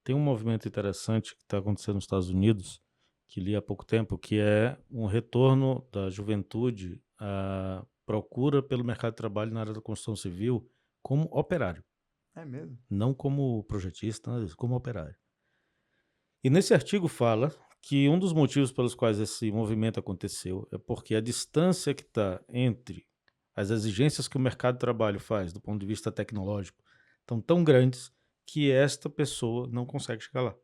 Tem um movimento interessante que está acontecendo nos Estados Unidos, que li há pouco tempo, que é um retorno da juventude à procura pelo mercado de trabalho na área da construção civil como operário, É mesmo? não como projetista, nada disso, como operário. E nesse artigo fala que um dos motivos pelos quais esse movimento aconteceu é porque a distância que está entre as exigências que o mercado de trabalho faz do ponto de vista tecnológico estão tão grandes que esta pessoa não consegue chegar lá.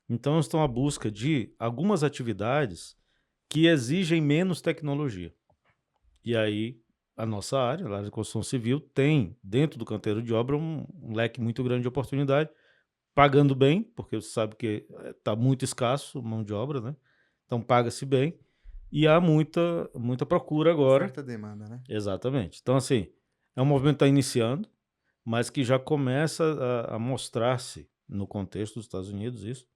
Então, estão à busca de algumas atividades que exigem menos tecnologia. E aí, a nossa área, a área de construção civil, tem, dentro do canteiro de obra, um leque muito grande de oportunidade, pagando bem, porque você sabe que está muito escasso mão de obra, né? Então, paga-se bem. E há muita procura agora. Oferta e demanda, né? Exatamente. Então, assim, é um movimento que está iniciando, mas que já começa a mostrar-se no contexto dos Estados Unidos, isso,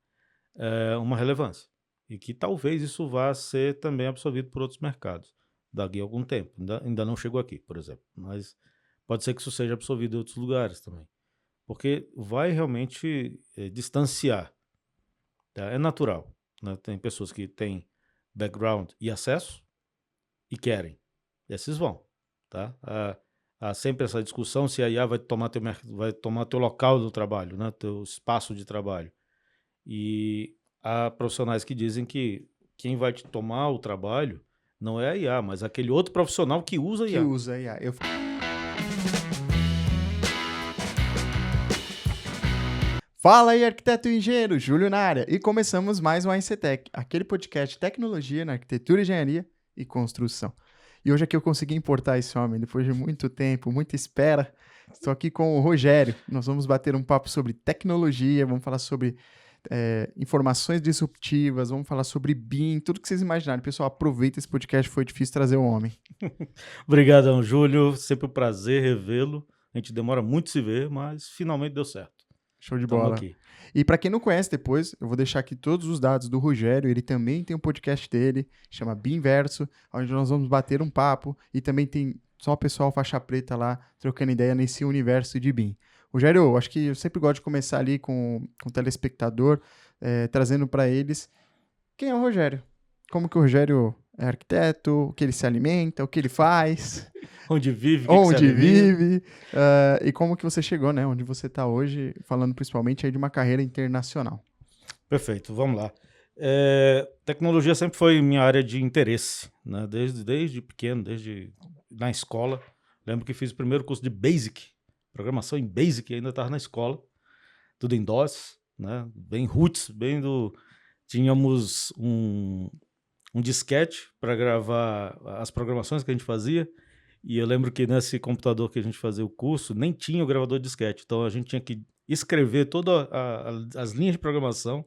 uma relevância. E que talvez isso vá ser também absorvido por outros mercados daqui a algum tempo. Ainda não chegou aqui, por exemplo. Mas pode ser que isso seja absorvido em outros lugares também. Porque vai realmente distanciar. Tá? É natural. Né? Tem pessoas que têm background e acesso e querem. E esses vão. Tá? Há sempre essa discussão se a IA vai tomar teu local do trabalho, né? Teu espaço de trabalho. E há profissionais que dizem que quem vai te tomar o trabalho não é a IA, mas aquele outro profissional que usa a Que IA. usa IA. Fala aí, arquiteto e engenheiro, Júlio na área. E começamos mais um ICTech, aquele podcast de tecnologia na arquitetura, engenharia e construção. E hoje aqui eu consegui importar esse homem, depois de muito tempo, muita espera. Estou aqui com o Rogério. Nós vamos bater um papo sobre tecnologia, vamos falar sobre informações disruptivas, vamos falar sobre BIM, tudo que vocês imaginarem. Pessoal, aproveita esse podcast, foi difícil trazer o homem. Obrigadão, Júlio. Sempre um prazer revê-lo. A gente demora muito se ver, mas finalmente deu certo. Show de Estamos bola. aqui. E para quem não conhece depois, eu vou deixar aqui todos os dados do Rogério. Ele também tem um podcast dele, chama Binverso, onde nós vamos bater um papo e também tem só o pessoal faixa preta lá trocando ideia nesse universo de BIM. Rogério, acho que eu sempre gosto de começar ali com o telespectador, trazendo para eles quem é o Rogério. Como que o Rogério é arquiteto, o que ele se alimenta, o que ele faz, Onde vive, o que se onde alimenta. vive, e como que você chegou, né? Onde você está hoje, falando principalmente aí de uma carreira internacional. Perfeito, vamos lá. Tecnologia sempre foi minha área de interesse, né? Desde pequeno, desde na escola. Lembro que fiz o primeiro curso de Basic, programação em Basic, ainda estava na escola, tudo em DOS, né? Bem roots, bem do... Tínhamos um disquete para gravar as programações que a gente fazia, e eu lembro que nesse computador que a gente fazia o curso, nem tinha o gravador de disquete, então a gente tinha que escrever todas as linhas de programação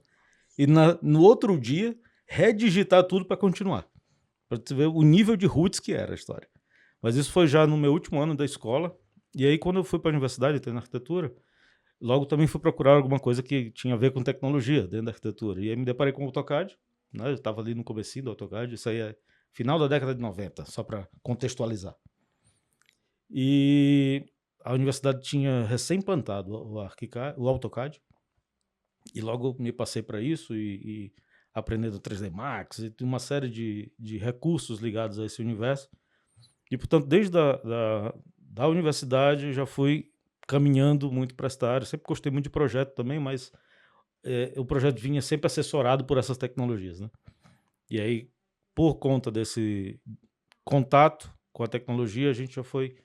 e no outro dia redigitar tudo para continuar. Para você ver o nível de roots que era a história. Mas isso foi já no meu último ano da escola. E aí, quando eu fui para a universidade, na arquitetura, logo também fui procurar alguma coisa que tinha a ver com tecnologia dentro da arquitetura. E aí me deparei com o AutoCAD. Né? Eu estava ali no comecinho do AutoCAD. Isso aí é final da década de 90, só para contextualizar. E a universidade tinha recém-implantado o AutoCAD. E logo me passei para isso e aprendendo 3D Max e uma série de recursos ligados a esse universo. E, portanto, desde da universidade já fui caminhando muito para esta área. Sempre gostei muito de projeto também, mas o projeto vinha sempre assessorado por essas tecnologias. Né? E aí, por conta desse contato com a tecnologia, a gente já foi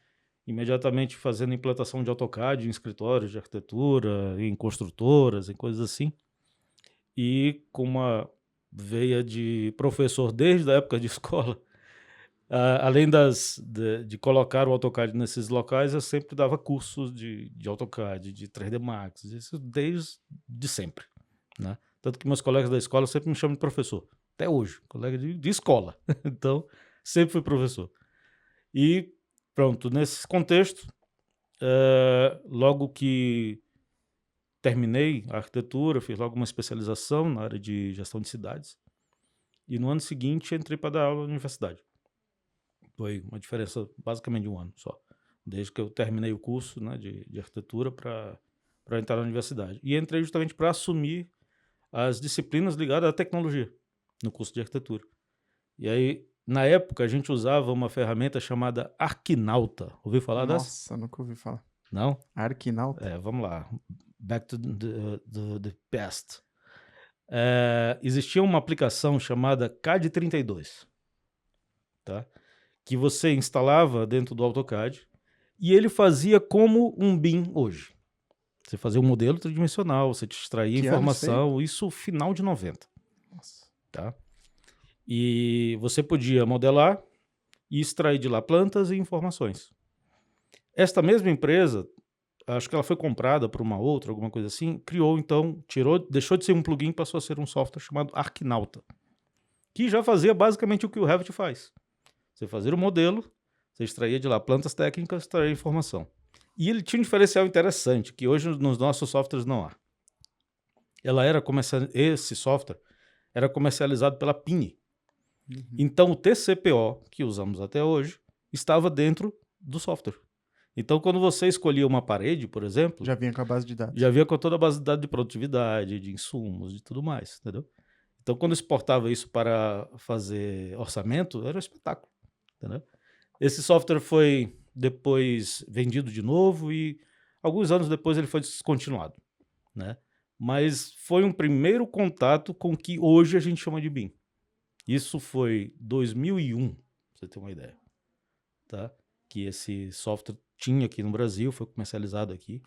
imediatamente fazendo implantação de AutoCAD em escritórios de arquitetura, em construtoras, em coisas assim. E com uma veia de professor desde a época de escola, além de colocar o AutoCAD nesses locais, eu sempre dava cursos de AutoCAD, de 3D Max, isso desde de sempre. Né? Tanto que meus colegas da escola sempre me chamam de professor, até hoje, colega de escola. Então, sempre fui professor. E pronto, nesse contexto, logo que terminei a arquitetura, fiz logo uma especialização na área de gestão de cidades. E no ano seguinte entrei para dar aula na universidade. Foi uma diferença basicamente de um ano só. Desde que eu terminei o curso, né, de arquitetura para para entrar na universidade. E entrei justamente para assumir as disciplinas ligadas à tecnologia no curso de arquitetura. E aí, na época, a gente usava uma ferramenta chamada Arquinauta. Ouviu falar dessa? Nossa, nunca ouvi falar. Não? Arquinauta? Vamos lá. Back to the past. Existia uma aplicação chamada CAD32, tá? Que você instalava dentro do AutoCAD e ele fazia como um BIM hoje. Você fazia um modelo tridimensional, você te extraía Que ano informação, isso final de 90, Nossa. tá? E você podia modelar e extrair de lá plantas e informações. Esta mesma empresa, acho que ela foi comprada por uma outra, alguma coisa assim, criou então, deixou de ser um plugin, passou a ser um software chamado Arquinauta, que já fazia basicamente o que o Revit faz. Você fazia o modelo, você extraía de lá plantas técnicas, extraía informação. E ele tinha um diferencial interessante, que hoje nos nossos softwares não há. Esse software era comercializado pela Pini. Então o TCPO, que usamos até hoje, estava dentro do software. Então quando você escolhia uma parede, por exemplo, Já vinha com a base de dados. já vinha com toda a base de dados de produtividade, de insumos, de tudo mais, entendeu? Então quando exportava isso para fazer orçamento, era um espetáculo, entendeu? Esse software foi depois vendido de novo e alguns anos depois ele foi descontinuado, né? Mas foi um primeiro contato com o que hoje a gente chama de BIM. Isso foi 2001, pra você ter uma ideia, tá? Que esse software tinha aqui no Brasil, foi comercializado aqui,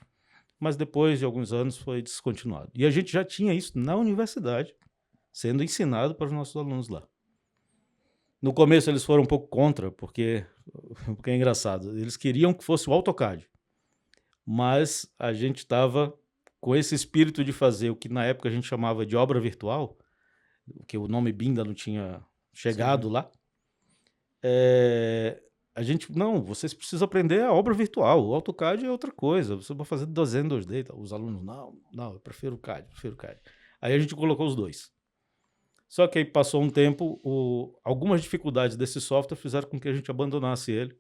mas depois de alguns anos foi descontinuado. E a gente já tinha isso na universidade, sendo ensinado para os nossos alunos lá. No começo eles foram um pouco contra, porque é engraçado, eles queriam que fosse o AutoCAD, mas a gente estava com esse espírito de fazer o que na época a gente chamava de obra virtual, que o nome BIM ainda não tinha chegado lá. A gente, não, vocês precisam aprender a obra virtual, o AutoCAD é outra coisa, você vai fazer desenho 2D. Os alunos, não, eu prefiro o CAD. Aí a gente colocou os dois. Só que aí passou um tempo, algumas dificuldades desse software fizeram com que a gente abandonasse ele.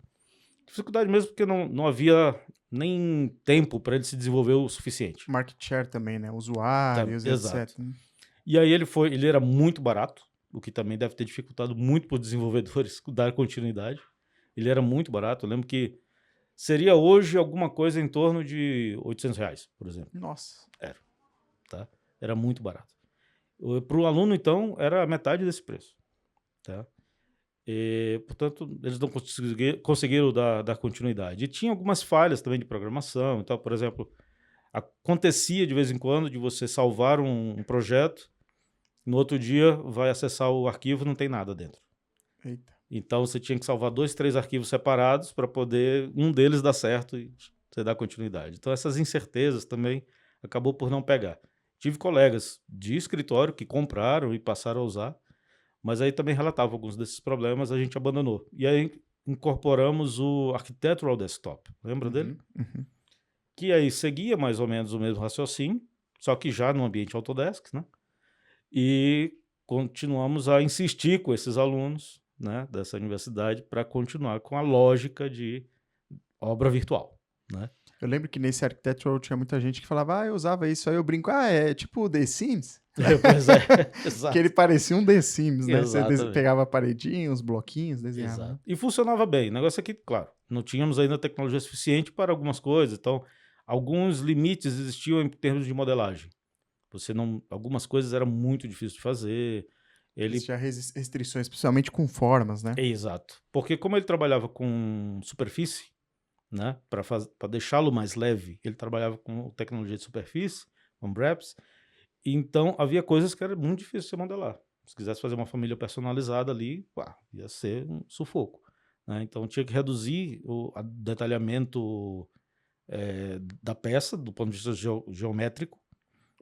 Dificuldade mesmo porque não havia nem tempo para ele se desenvolver o suficiente. Market share também, né? Usuários, Exato. etc. E aí ele era muito barato, o que também deve ter dificultado muito para os desenvolvedores dar continuidade. Ele era muito barato. Eu lembro que seria hoje alguma coisa em torno de R$800, por exemplo. Nossa. Tá? Era muito barato. Para o aluno, então, era metade desse preço. Tá? E, portanto, eles não conseguiram dar continuidade. E tinha algumas falhas também de programação. Então, por exemplo, acontecia de vez em quando de você salvar um projeto, no outro dia vai acessar o arquivo e não tem nada dentro. Eita. Então você tinha que salvar 2, 3 arquivos separados para poder um deles dar certo e você dar continuidade. Então essas incertezas também acabou por não pegar. Tive colegas de escritório que compraram e passaram a usar, mas aí também relatavam alguns desses problemas, a gente abandonou. E aí incorporamos o Architectural Desktop, lembra dele? Uhum. Que aí seguia mais ou menos o mesmo raciocínio, só que já no ambiente Autodesk, né? E continuamos a insistir com esses alunos, né, dessa universidade para continuar com a lógica de obra virtual, né? Eu lembro que nesse Architectural tinha muita gente que falava, eu usava isso, aí eu brinco, é tipo o The Sims? Pois é, exato. Que ele parecia um The Sims, né? Você Exatamente. pegava a paredinha, os bloquinhos, desenhava. Exato. E funcionava bem. O negócio é que, claro, não tínhamos ainda tecnologia suficiente para algumas coisas, então alguns limites existiam em termos de modelagem. Algumas coisas eram muito difíceis de fazer. Existia restrições, principalmente com formas, né? Exato. Porque como ele trabalhava com superfície, né, para deixá-lo mais leve, ele trabalhava com tecnologia de superfície, com BREPS, então havia coisas que era muito difícil de você modelar. Se quisesse fazer uma família personalizada ali, ia ser um sufoco, né? Então tinha que reduzir o detalhamento da peça, do ponto de vista geométrico,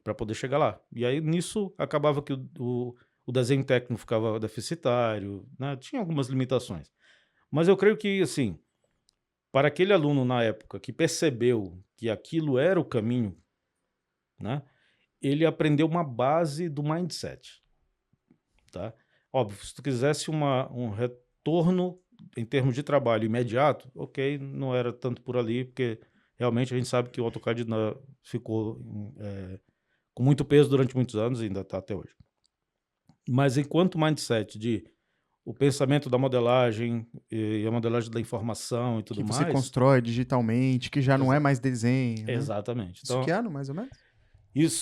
para poder chegar lá. E aí nisso acabava que o desenho técnico ficava deficitário, né? Tinha algumas limitações. Mas eu creio que, assim, para aquele aluno na época que percebeu que aquilo era o caminho, né, ele aprendeu uma base do mindset. Tá? Óbvio, se tu quisesse um retorno em termos de trabalho imediato, ok, não era tanto por ali, porque realmente a gente sabe que o AutoCAD ficou com muito peso durante muitos anos e ainda está até hoje. Mas enquanto mindset de o pensamento da modelagem e a modelagem da informação e tudo Que você mais... constrói digitalmente, que já não é mais desenho, né? Exatamente. Isso Então, que ano, mais ou menos?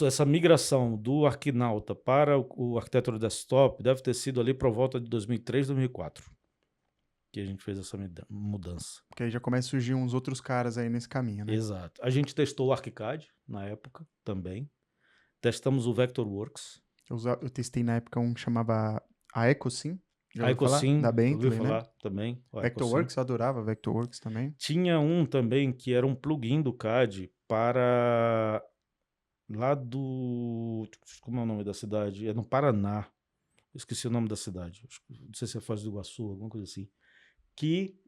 essa migração do Arquinauta para o arquitetura desktop deve ter sido ali por volta de 2003, 2004, que a gente fez essa mudança. Porque aí já começa a surgir uns outros caras aí nesse caminho, né? Exato. A gente testou o ArchiCAD na época também. Testamos o Vectorworks. Eu testei na época um que chamava a EcoSim. Já A ouviu falar? EcoSim, Da ouvi Bentley, né? falar também. A Vectorworks, eu adorava Vectorworks também. Tinha um também que era um plugin do CAD para lá do... Como é o nome da cidade? É no Paraná. Eu esqueci o nome da cidade. Não sei se é Foz do Iguaçu, alguma coisa assim. Que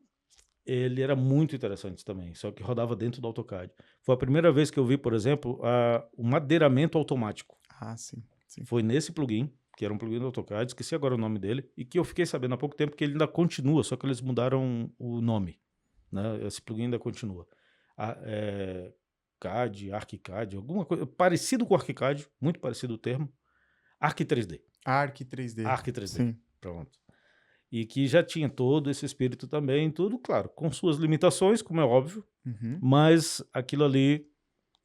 ele era muito interessante também, só que rodava dentro do AutoCAD. Foi a primeira vez que eu vi, por exemplo, o madeiramento automático. Ah, sim. Foi nesse plugin, que era um plugin do AutoCAD, esqueci agora o nome dele, e que eu fiquei sabendo há pouco tempo que ele ainda continua, só que eles mudaram o nome. Né? Esse plugin ainda continua. CAD, ArchiCAD, alguma coisa parecido com o ArchiCAD, muito parecido o termo. Archi 3D. Archi 3D. Archi 3D. Sim. Pronto. E que já tinha todo esse espírito também, tudo, claro, com suas limitações, como é óbvio, mas aquilo ali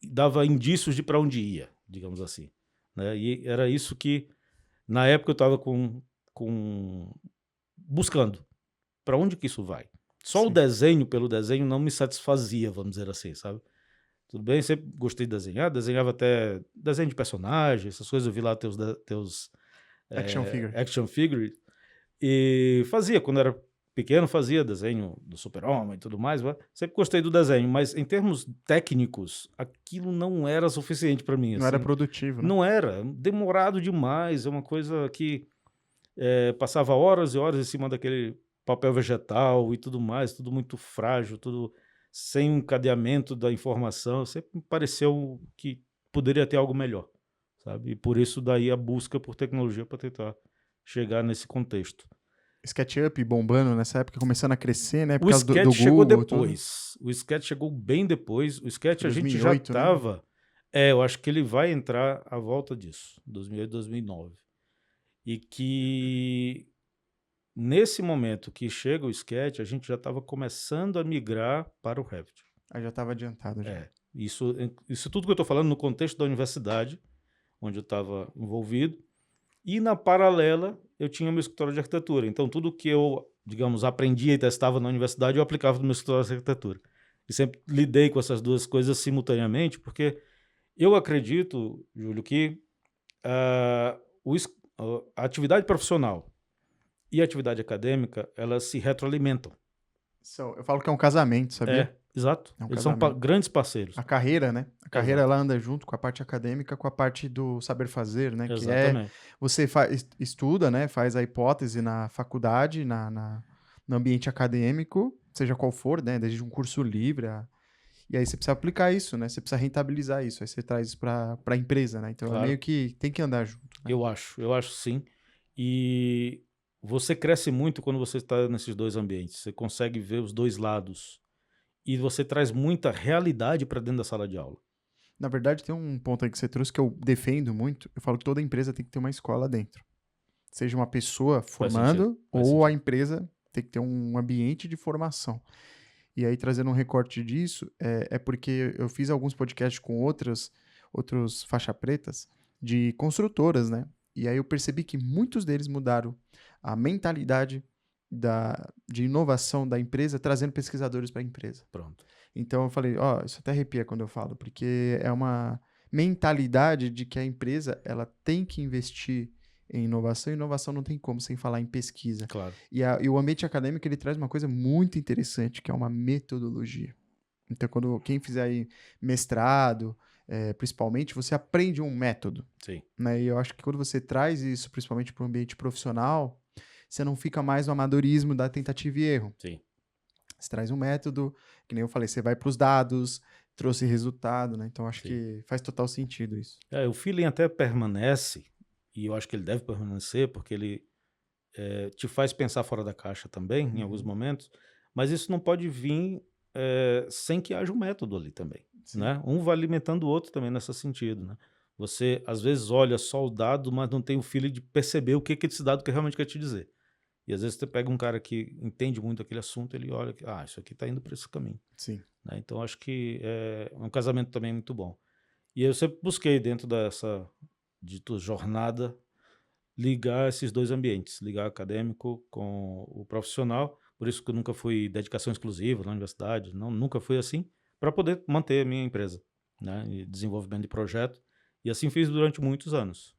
dava indícios de para onde ia, digamos assim. Né? E era isso que, na época, eu estava buscando. Para onde que isso vai? Só Sim. o desenho pelo desenho não me satisfazia, vamos dizer assim, sabe? Tudo bem, sempre gostei de desenhar, desenhava até desenho de personagem, essas coisas, eu vi lá teus Action figure. E fazia, quando era pequeno, fazia desenho do Super-Homem e tudo mais. Sempre gostei do desenho, mas em termos técnicos, aquilo não era suficiente para mim. Não assim. era produtivo, né? Não era, demorado demais. É uma coisa que passava horas e horas em cima daquele papel vegetal e tudo mais, tudo muito frágil, tudo sem um encadeamento da informação. Sempre me pareceu que poderia ter algo melhor, sabe? E por isso daí a busca por tecnologia para tentar chegar nesse contexto. SketchUp bombando nessa época, começando a crescer, né? Por O causa do Sketch chegou Google, depois. O Sketch chegou bem depois. O Sketch a gente já 2008, né? estava... eu acho que ele vai entrar à volta disso, 2008, 2009. E que nesse momento que chega o Sketch, a gente já estava começando a migrar para o Revit. Aí já estava adiantado já. Isso tudo que eu estou falando no contexto da universidade, onde eu estava envolvido. E na paralela, eu tinha meu escritório de arquitetura. Então, tudo que eu, digamos, aprendia e testava na universidade, eu aplicava no meu escritório de arquitetura. E sempre lidei com essas duas coisas simultaneamente, porque eu acredito, Júlio, que a atividade profissional e a atividade acadêmica, elas se retroalimentam. Eu falo que é um casamento, sabia? Exato. É um Eles são casamento. grandes parceiros. A carreira, né? A carreira, Exato. ela anda junto com a parte acadêmica, com a parte do saber fazer, né? Exatamente. Que você estuda, né? Faz a hipótese na faculdade, no ambiente acadêmico, seja qual for, né? Desde um curso livre. E aí você precisa aplicar isso, né? Você precisa rentabilizar isso. Aí você traz isso para a empresa, né? Então Claro. é meio que tem que andar junto. Né? Eu acho sim. E você cresce muito quando você está nesses dois ambientes. Você consegue ver os dois lados. E você traz muita realidade para dentro da sala de aula. Na verdade, tem um ponto aí que você trouxe que eu defendo muito. Eu falo que toda empresa tem que ter uma escola dentro. Seja uma pessoa formando ou a empresa tem que ter um ambiente de formação. E aí, trazendo um recorte disso, é porque eu fiz alguns podcasts com outros faixa pretas de construtoras, né? E aí eu percebi que muitos deles mudaram a mentalidade de inovação da empresa, trazendo pesquisadores para a empresa. Pronto. Então eu falei, isso até arrepia quando eu falo, porque é uma mentalidade de que a empresa ela tem que investir em inovação. Inovação não tem como sem falar em pesquisa. Claro. E o ambiente acadêmico ele traz uma coisa muito interessante, que é uma metodologia. Então, quem fizer aí mestrado, principalmente, você aprende um método. Sim. Né? E eu acho que quando você traz isso, principalmente para o ambiente profissional, você não fica mais no amadorismo da tentativa e erro. Sim. Você traz um método, que nem eu falei, você vai para os dados, trouxe resultado, né? Então, acho que faz total sentido isso. O feeling até permanece, e eu acho que ele deve permanecer, porque ele te faz pensar fora da caixa também, em alguns momentos, mas isso não pode vir sem que haja um método ali também, Sim. né? Um vai alimentando o outro também nesse sentido, né? Você, às vezes, olha só o dado, mas não tem o feeling de perceber o que esse dado que realmente quer te dizer. E, às vezes, você pega um cara que entende muito aquele assunto, ele olha, isso aqui está indo para esse caminho. Sim. Né? Então, acho que é um casamento também muito bom. E eu sempre busquei, dentro dessa dita jornada, ligar esses dois ambientes, ligar o acadêmico com o profissional. Por isso que eu nunca fui dedicação exclusiva na universidade, nunca fui assim, para poder manter a minha empresa, né, e desenvolvimento de projeto. E assim fiz durante muitos anos,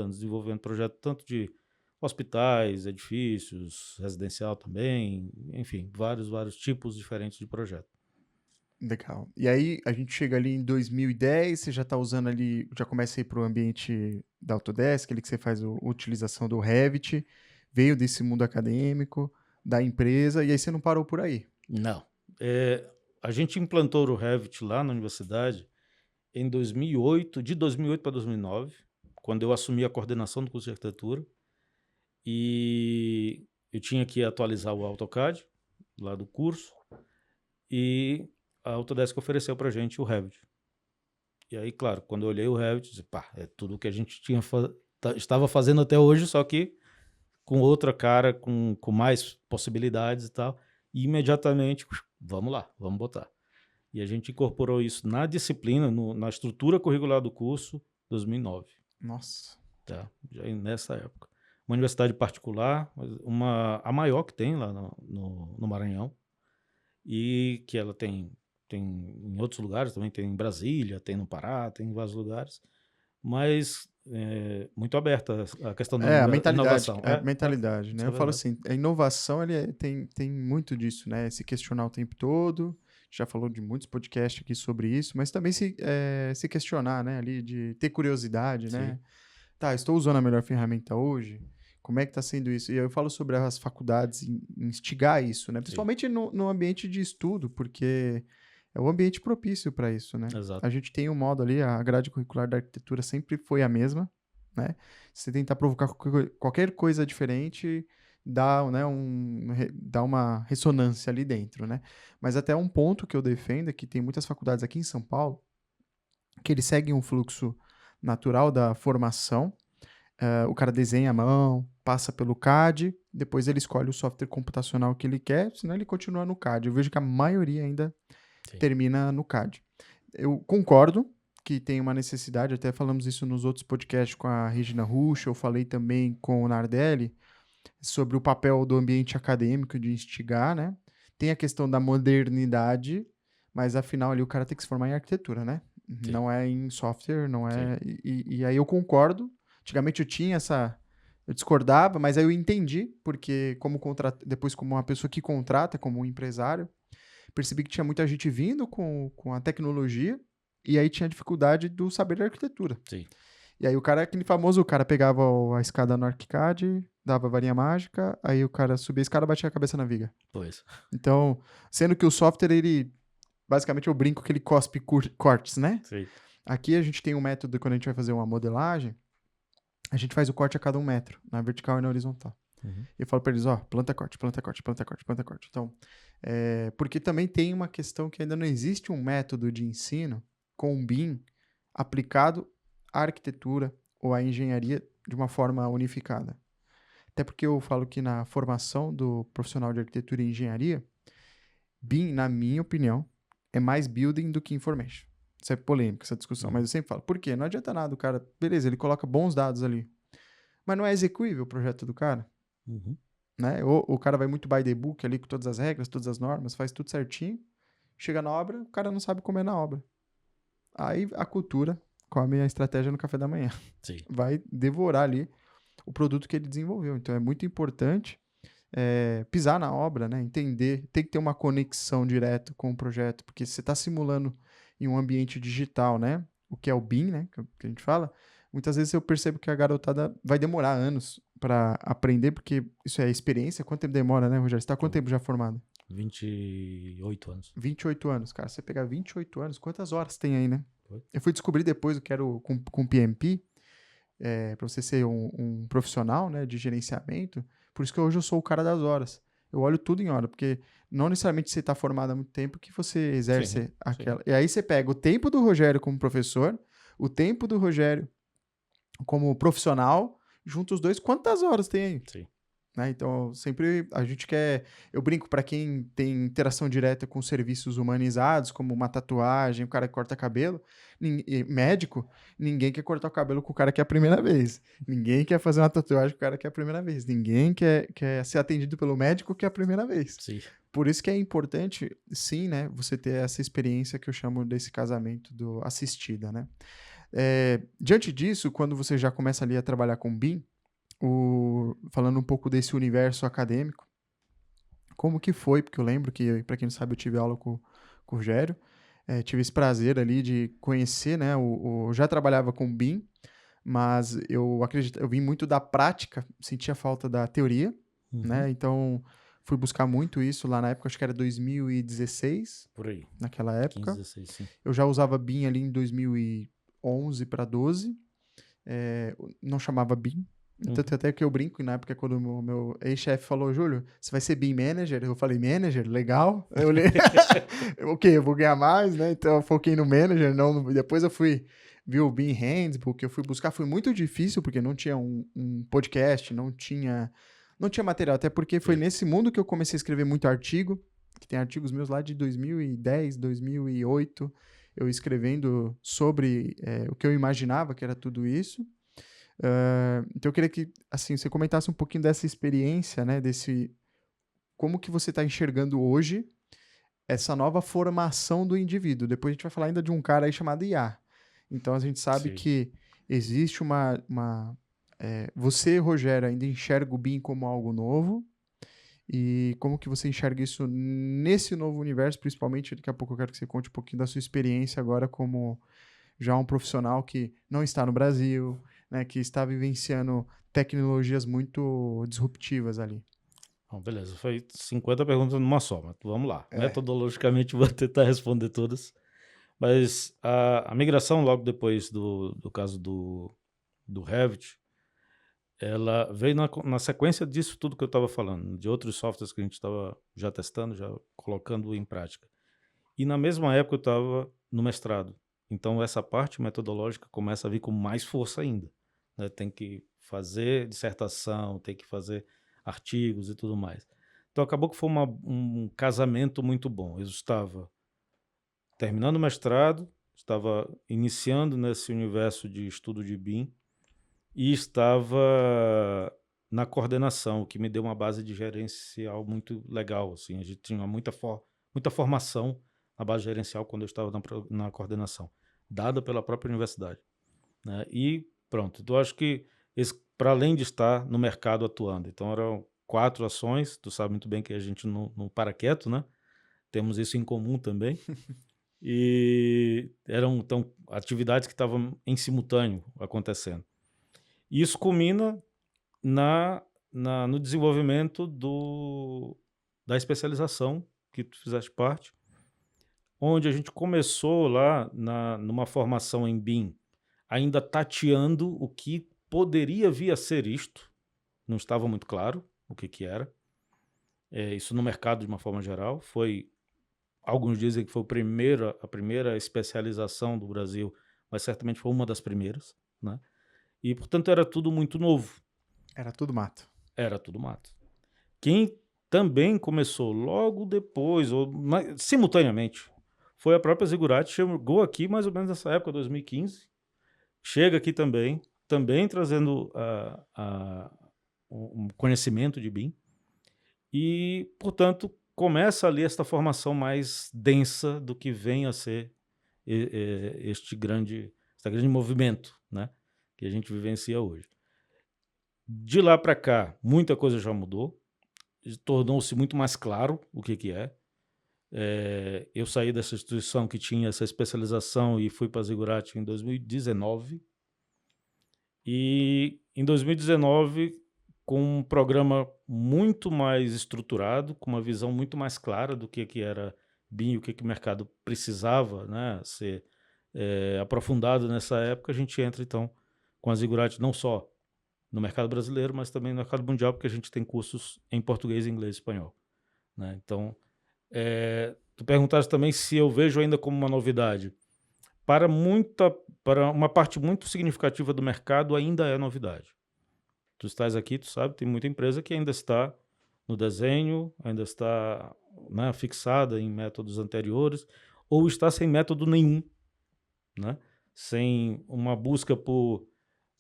desenvolvendo projeto tanto de hospitais, edifícios, residencial também, enfim, vários tipos diferentes de projeto. Legal. E aí, a gente chega ali em 2010, você já está usando ali, já começa a ir para o ambiente da Autodesk, ali que você faz a utilização do Revit, veio desse mundo acadêmico, da empresa, e aí você não parou por aí. Não. A gente implantou o Revit lá na universidade em 2008, de 2008 para 2009, quando eu assumi a coordenação do curso de arquitetura, e eu tinha que atualizar o AutoCAD lá do curso, e a Autodesk ofereceu para a gente o Revit. E aí, claro, quando eu olhei o Revit, eu disse, é tudo que a gente estava fazendo até hoje, só que com outra cara, com mais possibilidades e tal, e imediatamente, vamos lá, vamos botar. E a gente incorporou isso na disciplina, na estrutura curricular do curso, 2009. Nossa. Tá? Já nessa época. Uma universidade particular, a maior que tem lá no Maranhão, e que ela tem em outros lugares também, tem em Brasília, tem no Pará, tem em vários lugares, mas muito aberta a questão da A mentalidade, inovação. mentalidade, né? Isso é Eu falo verdade. assim, a inovação tem muito disso, né? Se questionar o tempo todo. Já falou de muitos podcasts aqui sobre isso, mas também se questionar, né? Ali de ter curiosidade, né? Sim. Tá, estou usando a melhor ferramenta hoje? Como é que está sendo isso? E aí eu falo sobre as faculdades instigar isso, né? Sim. Principalmente no ambiente de estudo, porque é o ambiente propício para isso, né? Exato. A gente tem um modo ali, a grade curricular da arquitetura sempre foi a mesma, né? Se tentar provocar qualquer coisa diferente, dá, né, dá uma ressonância ali dentro, né? Mas até um ponto que eu defendo é que tem muitas faculdades aqui em São Paulo que eles seguem um fluxo natural da formação. O cara desenha à mão, passa pelo CAD, depois ele escolhe o software computacional que ele quer, senão ele continua no CAD. Eu vejo que a maioria ainda termina no CAD. Eu concordo que tem uma necessidade, até falamos isso nos outros podcasts com a Regina Rusch, eu falei também com o Nardelli, sobre o papel do ambiente acadêmico de instigar, né? Tem a questão da modernidade, mas afinal ali o cara tem que se formar em arquitetura, né? Sim. Não é em software, não é... E aí eu concordo. Antigamente eu tinha essa... Eu discordava, mas aí eu entendi, porque depois como uma pessoa que contrata, como um empresário, percebi que tinha muita gente vindo com a tecnologia e aí tinha dificuldade do saber da arquitetura. Sim. E aí aquele famoso, o cara pegava a escada no ArchiCAD, dava a varinha mágica, aí o cara subia a escada e batia a cabeça na viga. Pois. Então, sendo que o software, ele... Basicamente eu brinco que ele cospe cortes, né? Sim. Aqui a gente tem um método, quando a gente vai fazer uma modelagem, a gente faz o corte a cada 1 metro, na vertical e na horizontal. Uhum. E eu falo para eles, planta corte, planta corte, planta corte, planta corte. Então, porque também tem uma questão que ainda não existe um método de ensino com um BIM aplicado à arquitetura ou à engenharia de uma forma unificada. Até porque eu falo que na formação do profissional de arquitetura e engenharia, BIM, na minha opinião, é mais building do que information. Isso é polêmico, essa discussão, mas eu sempre falo, por quê? Não adianta nada o cara, beleza, ele coloca bons dados ali, mas não é execuível o projeto do cara. Uhum. Né? Ou o cara vai muito by the book ali com todas as regras, todas as normas, faz tudo certinho, chega na obra, o cara não sabe comer na obra. Aí a cultura come a estratégia no café da manhã. Sim. Vai devorar ali o produto que ele desenvolveu. Então é muito importante pisar na obra, né? Entender, tem que ter uma conexão direto com o projeto, porque você está simulando em um ambiente digital, né? O que é o BIM, né? Que a gente fala. Muitas vezes eu percebo que a garotada vai demorar anos para aprender, porque isso é experiência. Quanto tempo demora, né, Rogério? Você está há quanto tempo já formado? 28 anos. 28 anos, cara. Você pegar 28 anos, quantas horas tem aí, né? Foi. Eu fui descobrir depois o que era com PMP, para você ser um profissional, né, de gerenciamento. Por isso que hoje eu sou o cara das horas. Eu olho tudo em hora, porque não necessariamente você está formado há muito tempo que você exerce Sim, aquela. E aí você pega o tempo do Rogério como professor, o tempo do Rogério como profissional, junta os dois, quantas horas tem aí? sim. Né? Então, sempre a gente quer. Eu brinco para quem tem interação direta com serviços humanizados, como uma tatuagem, o cara que corta cabelo, médico, ninguém quer cortar o cabelo com o cara que é a primeira vez. Ninguém quer fazer uma tatuagem com o cara que é a primeira vez. Ninguém quer ser atendido pelo médico que é a primeira vez. Sim. Por isso que é importante, sim, né, você ter essa experiência que eu chamo desse casamento do assistida, né? Diante disso, quando você já começa ali a trabalhar com BIM, falando um pouco desse universo acadêmico, como que foi, porque eu lembro que, para quem não sabe, eu tive aula com o Rogério, tive esse prazer ali de conhecer, né, eu já trabalhava com BIM, mas eu vim muito da prática, sentia falta da teoria, né, então fui buscar muito isso lá na época, acho que era 2016, Por aí. naquela 15, época. 16, sim. Eu já usava BIM ali em 2011 para 12, não chamava BIM. Tanto até que eu brinco, na época, quando o meu ex-chefe falou, Júlio, você vai ser BIM Manager? Eu falei, Manager? Legal. Eu olhei, o quê? Eu vou ganhar mais, né? Então eu foquei no Manager, depois eu fui ver o BIM Handbook, eu fui buscar, foi muito difícil, porque não tinha um podcast, não tinha material, até porque foi nesse mundo que eu comecei a escrever muito artigo, que tem artigos meus lá de 2010, 2008, eu escrevendo sobre o que eu imaginava que era tudo isso. Então eu queria que assim, você comentasse um pouquinho dessa experiência, né, como que você está enxergando hoje essa nova formação do indivíduo. Depois a gente vai falar ainda de um cara aí chamado IA. Então a gente sabe Sim. que existe você, Rogério, ainda enxerga o BIM como algo novo, e como que você enxerga isso nesse novo universo, principalmente, daqui a pouco eu quero que você conte um pouquinho da sua experiência agora como já um profissional que não está no Brasil, né, que está vivenciando tecnologias muito disruptivas ali. Bom, beleza, foi 50 perguntas numa só, mas vamos lá. É. Metodologicamente vou tentar responder todas. Mas a migração logo depois do caso do Revit, ela veio na sequência disso tudo que eu estava falando, de outros softwares que a gente estava já testando, já colocando em prática. E na mesma época eu estava no mestrado. Então essa parte metodológica começa a vir com mais força ainda, né? Tem que fazer dissertação, tem que fazer artigos e tudo mais. Então acabou que foi um casamento muito bom. Eu estava terminando o mestrado, estava iniciando nesse universo de estudo de BIM e estava na coordenação, o que me deu uma base de gerencial muito legal. Assim, a gente tinha muita formação na base gerencial quando eu estava na coordenação, dada pela própria universidade, né? E pronto, então acho que para além de estar no mercado atuando, então eram 4 ações, tu sabe muito bem que a gente não para quieto, né? Temos isso em comum também. E eram então atividades que estavam em simultâneo acontecendo. E isso culmina no desenvolvimento da especialização que tu fizeste parte, onde a gente começou lá numa formação em BIM, ainda tateando o que poderia vir a ser isto, não estava muito claro o que era. Isso no mercado de uma forma geral, alguns dizem que foi a primeira especialização do Brasil, mas certamente foi uma das primeiras, né? E, portanto, era tudo muito novo. Era tudo mato. Era tudo mato. Quem também começou logo depois, simultaneamente, foi a própria Zigurati, chegou aqui mais ou menos nessa época, 2015, chega aqui também trazendo um conhecimento de BIM, e, portanto, começa ali esta formação mais densa do que vem a ser este grande movimento, né, que a gente vivencia hoje. De lá para cá, muita coisa já mudou, tornou-se muito mais claro o que é. Eu saí dessa instituição que tinha essa especialização e fui para a Zigurati em 2019. E em 2019, com um programa muito mais estruturado, com uma visão muito mais clara do que era BIM e o que o mercado precisava, né, ser aprofundado nessa época, a gente entra então com a Zigurati não só no mercado brasileiro, mas também no mercado mundial, porque a gente tem cursos em português, inglês e espanhol. né? Então, tu perguntaste também se eu vejo ainda como uma novidade. Para uma parte muito significativa do mercado ainda é novidade. Tu estás aqui, tu sabe, tem muita empresa que ainda está no desenho, ainda está, né, fixada em métodos anteriores, ou está sem método nenhum, né? Sem uma busca por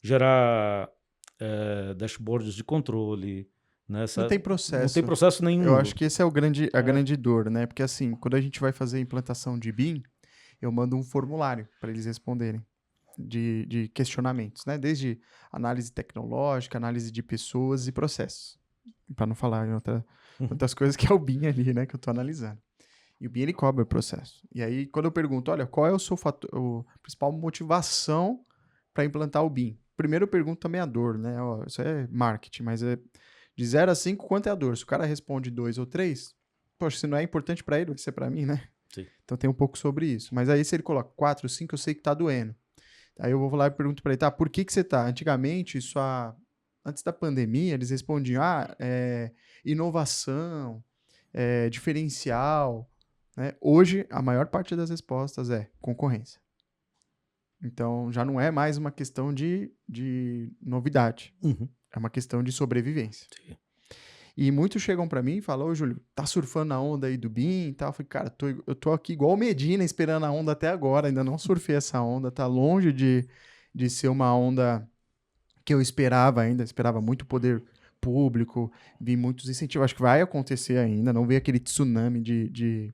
gerar dashboards de controle, né? Não tem Não tem processo. processo nenhum Eu acho novo. que esse é a grande dor, né? Porque assim, quando a gente vai fazer a implantação de BIM, eu mando um formulário para eles responderem de questionamentos, né? Desde análise tecnológica, análise de pessoas e processos. Para não falar em outras coisas que é o BIM ali, né? Que eu estou analisando. E o BIM, ele cobra o processo. E aí, quando eu pergunto, olha, qual é o seu a principal motivação para implantar o BIM? Primeiro eu pergunto também a dor, né? Ó, isso é marketing, mas de 0 a 5, quanto é a dor? Se o cara responde 2 ou 3, poxa, se não é importante para ele, vai ser para mim, né? Sim. Então tem um pouco sobre isso. Mas aí se ele coloca 4, 5, eu sei que tá doendo. Aí eu vou lá e pergunto para ele, tá, por que você tá? Antigamente, antes da pandemia, eles respondiam, inovação, diferencial, né? Hoje, a maior parte das respostas é concorrência. Então, já não é mais uma questão de novidade. Uhum. É uma questão de sobrevivência. Sim. E muitos chegam pra mim e falam, ô Júlio, tá surfando na onda aí do BIM e tal? Eu falei, cara, eu tô aqui igual o Medina esperando a onda até agora, ainda não surfei essa onda, tá longe de ser uma onda que eu esperava ainda, esperava muito poder público, vi muitos incentivos, acho que vai acontecer ainda, não veio aquele tsunami de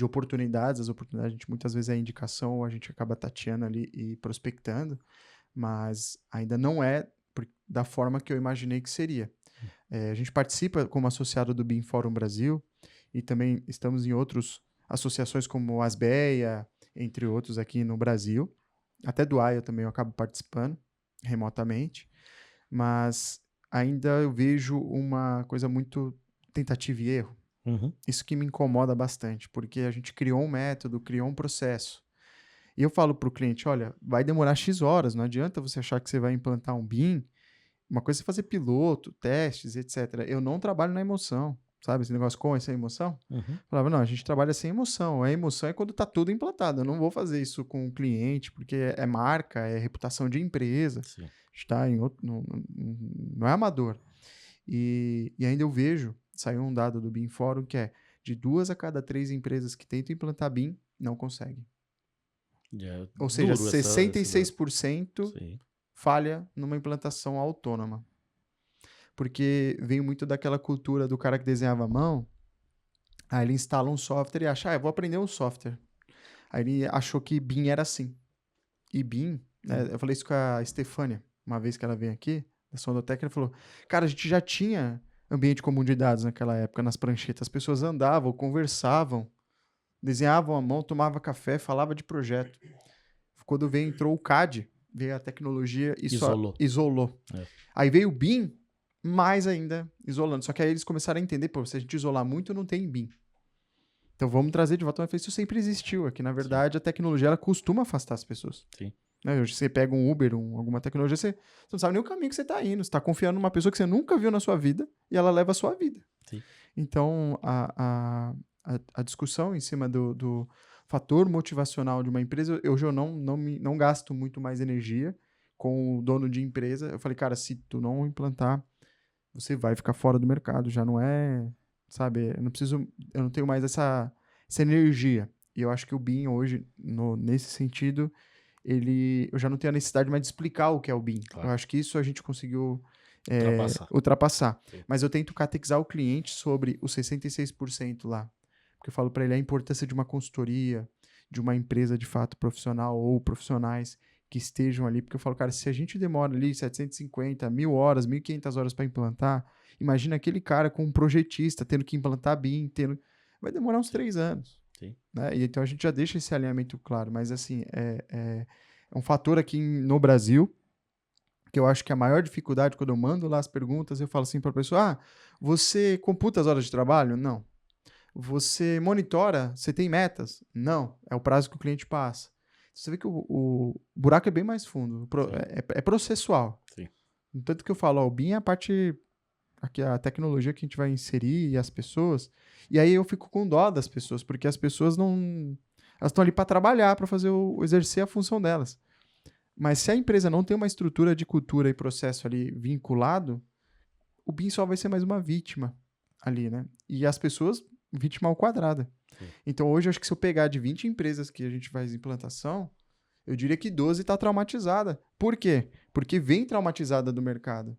oportunidades, as oportunidades a gente muitas vezes é indicação, ou a gente acaba tateando ali e prospectando, mas ainda não é da forma que eu imaginei que seria. A gente participa como associado do BIM Fórum Brasil e também estamos em outras associações como a Asbeia, entre outros aqui no Brasil. Até do AIA também eu acabo participando remotamente, mas ainda eu vejo uma coisa muito tentativa e erro. Uhum. Isso que me incomoda bastante, porque a gente criou um método, criou um processo. E eu falo para o cliente, olha, vai demorar X horas, não adianta você achar que você vai implantar um BIM. Uma coisa é fazer piloto, testes, etc. Eu não trabalho na emoção, sabe? Esse negócio com essa emoção. Uhum. Falava, não, a gente trabalha sem emoção. A emoção é quando tá tudo implantado. Eu não vou fazer isso com o cliente, porque é marca, é reputação de empresa. Sim. Está em outro, não é amador. E ainda eu vejo, saiu um dado do BIM Fórum, que é de 2 a cada 3 empresas que tentam implantar BIM, não conseguem. Ou seja, Duro 66% Sim. falha numa implantação autônoma. Porque veio muito daquela cultura do cara que desenhava à mão, aí ele instala um software e acha, eu vou aprender um software. Aí ele achou que BIM era assim. E BIM, né, eu falei isso com a Estefânia, uma vez que ela veio aqui, da Sondotec, ela falou, cara, a gente já tinha ambiente comum de dados naquela época, nas pranchetas. As pessoas andavam, conversavam, desenhavam à mão, tomavam café, falavam de projeto. Quando entrou o CAD, veio a tecnologia e só isolou. É. Aí veio o BIM, mais ainda isolando. Só que aí eles começaram a entender, pô, se a gente isolar muito, não tem BIM. Então vamos trazer de volta, mas isso sempre existiu. É que, na verdade, a tecnologia ela costuma afastar as pessoas. Sim. Né? Hoje você pega um Uber, alguma tecnologia, você não sabe nem o caminho que você está indo. Você está confiando numa pessoa que você nunca viu na sua vida e ela leva a sua vida. Sim. Então, a discussão em cima do fator motivacional de uma empresa, eu já não gasto muito mais energia com o dono de empresa. Eu falei, cara, se tu não implantar, você vai ficar fora do mercado. Já não é, sabe, eu não tenho mais essa energia. E eu acho que o BIM hoje, nesse sentido, eu já não tenho a necessidade mais de explicar o que é o BIM. Claro. Eu acho que isso a gente conseguiu ultrapassar. Sim. Mas eu tento catequizar o cliente sobre os 66% lá. Porque eu falo para ele a importância de uma consultoria, de uma empresa de fato profissional ou profissionais que estejam ali. Porque eu falo, cara, se a gente demora ali 750, 1.000 horas, 1.500 horas para implantar, imagina aquele cara com um projetista tendo que implantar BIM, vai demorar uns 3 anos. Sim. Né? E então a gente já deixa esse alinhamento claro. Mas assim, é um fator aqui no Brasil que eu acho que a maior dificuldade, quando eu mando lá as perguntas, eu falo assim para a pessoa, você computa as horas de trabalho? Não. Você monitora? Você tem metas? Não. É o prazo que o cliente passa. Você vê que o buraco é bem mais fundo. É processual. Sim. Tanto que eu falo, o BIM é a parte aqui a tecnologia que a gente vai inserir e as pessoas. E aí eu fico com dó das pessoas, porque as pessoas não... Elas estão ali para trabalhar, para fazer exercer a função delas. Mas se a empresa não tem uma estrutura de cultura e processo ali vinculado, o BIM só vai ser mais uma vítima ali, né? E as pessoas, vítima ao quadrada. Sim. Então hoje, eu acho que se eu pegar de 20 empresas que a gente faz implantação, eu diria que 12 está traumatizada. Por quê? Porque vem traumatizada do mercado.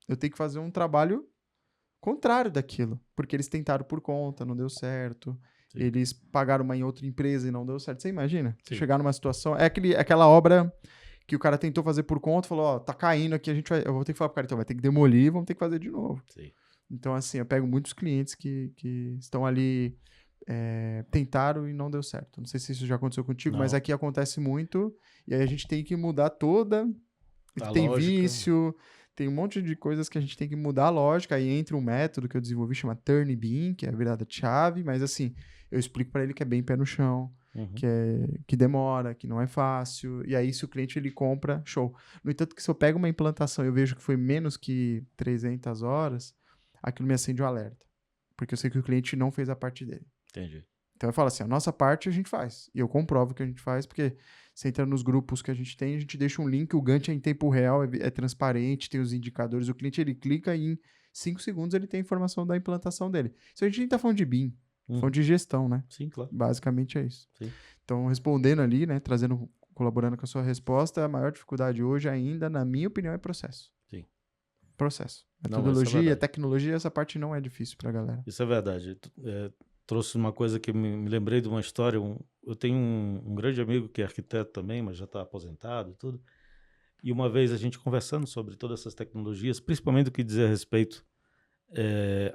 Eu tenho que fazer um trabalho contrário daquilo. Porque eles tentaram por conta, não deu certo. Sim. Eles pagaram uma em outra empresa e não deu certo. Você imagina? Você Sim. chegar numa situação... É aquela obra que o cara tentou fazer por conta, falou, ó, tá caindo aqui, eu vou ter que falar pro cara, então vai ter que demolir, vamos ter que fazer de novo. Sim. Então, assim, eu pego muitos clientes que estão ali, tentaram e não deu certo. Não sei se isso já aconteceu contigo, Não. mas aqui acontece muito, e aí a gente tem que mudar toda... A tem lógica. vício, tem um monte de coisas que a gente tem que mudar a lógica, aí entra um método que eu desenvolvi, chama Turn Beam, que é a virada de chave, mas assim, eu explico para ele que é bem pé no chão, que demora, que não é fácil, e aí se o cliente ele compra, show. No entanto, que se eu pego uma implantação e eu vejo que foi menos que 300 horas, aquilo me acende o alerta, porque eu sei que o cliente não fez a parte dele. Entendi. Então eu falo assim, a nossa parte a gente faz, e eu comprovo que a gente faz, porque você entra nos grupos que a gente tem, a gente deixa um link, o Gantt é em tempo real, é transparente, tem os indicadores, o cliente ele clica e em 5 segundos ele tem a informação da implantação dele. Isso a gente nem tá falando de BIM, falando de gestão, né? Sim, claro. Basicamente é isso. Sim. Então, respondendo ali, né, colaborando com a sua resposta, a maior dificuldade hoje ainda, na minha opinião, é processo. Sim. Processo. Não, Metodologia, tecnologia, essa parte não é difícil pra galera. Isso é verdade. Trouxe uma coisa que me lembrei de uma história. Eu tenho um grande amigo que é arquiteto também, mas já está aposentado e tudo. E uma vez a gente conversando sobre todas essas tecnologias, principalmente do que dizer a respeito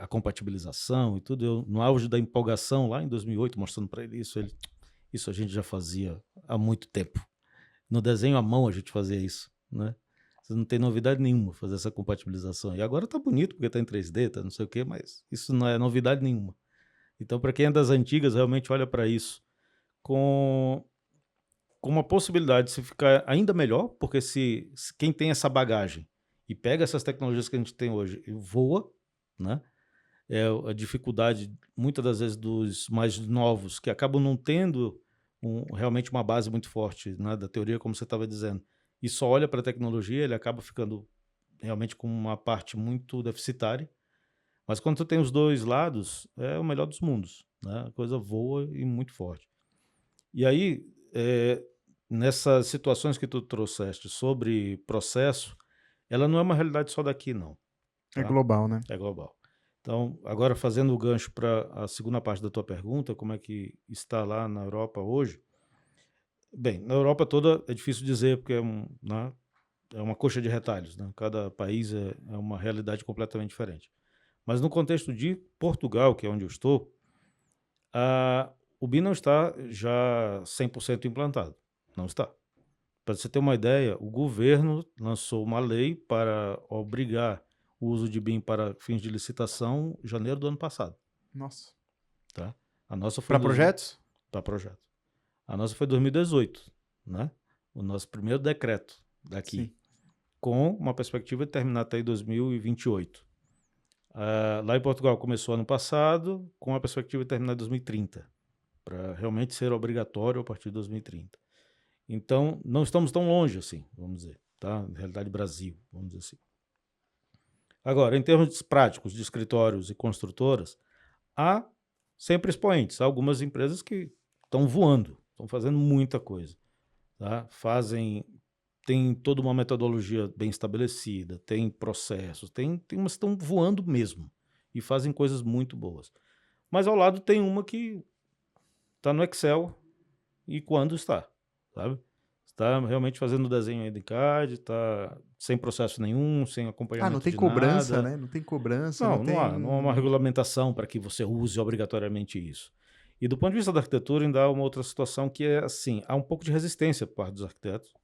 à compatibilização e tudo, eu, no auge da empolgação, lá em 2008, mostrando para ele, isso a gente já fazia há muito tempo. No desenho à mão a gente fazia isso, né? Você não tem novidade nenhuma fazer essa compatibilização. E agora está bonito porque está em 3D, tá não sei o quê, mas isso não é novidade nenhuma. Então, para quem é das antigas, realmente olha para isso com uma possibilidade de se ficar ainda melhor, porque se quem tem essa bagagem e pega essas tecnologias que a gente tem hoje e voa, né? É a dificuldade, muitas das vezes, dos mais novos, que acabam não tendo realmente uma base muito forte, né, da teoria, como você estava dizendo, e só olha para a tecnologia, ele acaba ficando realmente com uma parte muito deficitária. Mas quando tu tem os dois lados, é o melhor dos mundos, né? A coisa voa e muito forte. E aí, nessas situações que tu trouxeste sobre processo, ela não é uma realidade só daqui, não. Tá? É global, né? É global. Então, agora fazendo o gancho para a segunda parte da tua pergunta, como é que está lá na Europa hoje? Bem, na Europa toda é difícil dizer, porque né, é uma coxa de retalhos, né? Cada país é uma realidade completamente diferente. Mas no contexto de Portugal, que é onde eu estou, o BIM não está já 100% implantado. Não está. Para você ter uma ideia, o governo lançou uma lei para obrigar o uso de BIM para fins de licitação em janeiro do ano passado. Nossa. Tá? A nossa foi para projetos? Para projetos. A nossa foi em 2018, né? O nosso primeiro decreto daqui, sim, com uma perspectiva de terminar até 2028. Lá em Portugal começou ano passado, com a perspectiva de terminar em 2030, para realmente ser obrigatório a partir de 2030. Então, não estamos tão longe assim, vamos dizer, tá? Na realidade, Brasil, vamos dizer assim. Agora, em termos práticos de escritórios e construtoras, há sempre expoentes. Há algumas empresas que estão voando, estão fazendo muita coisa. Tá? Tem toda uma metodologia bem estabelecida, tem processos, tem umas que estão voando mesmo e fazem coisas muito boas. Mas ao lado tem uma que está no Excel e quando está, sabe? Está realmente fazendo o desenho aí de CAD, está sem processo nenhum, sem acompanhamento não tem de cobrança, nada. né? Não tem cobrança, Não há uma regulamentação para que você use obrigatoriamente isso. E do ponto de vista da arquitetura, ainda há uma outra situação que é assim, há um pouco de resistência por parte dos arquitetos,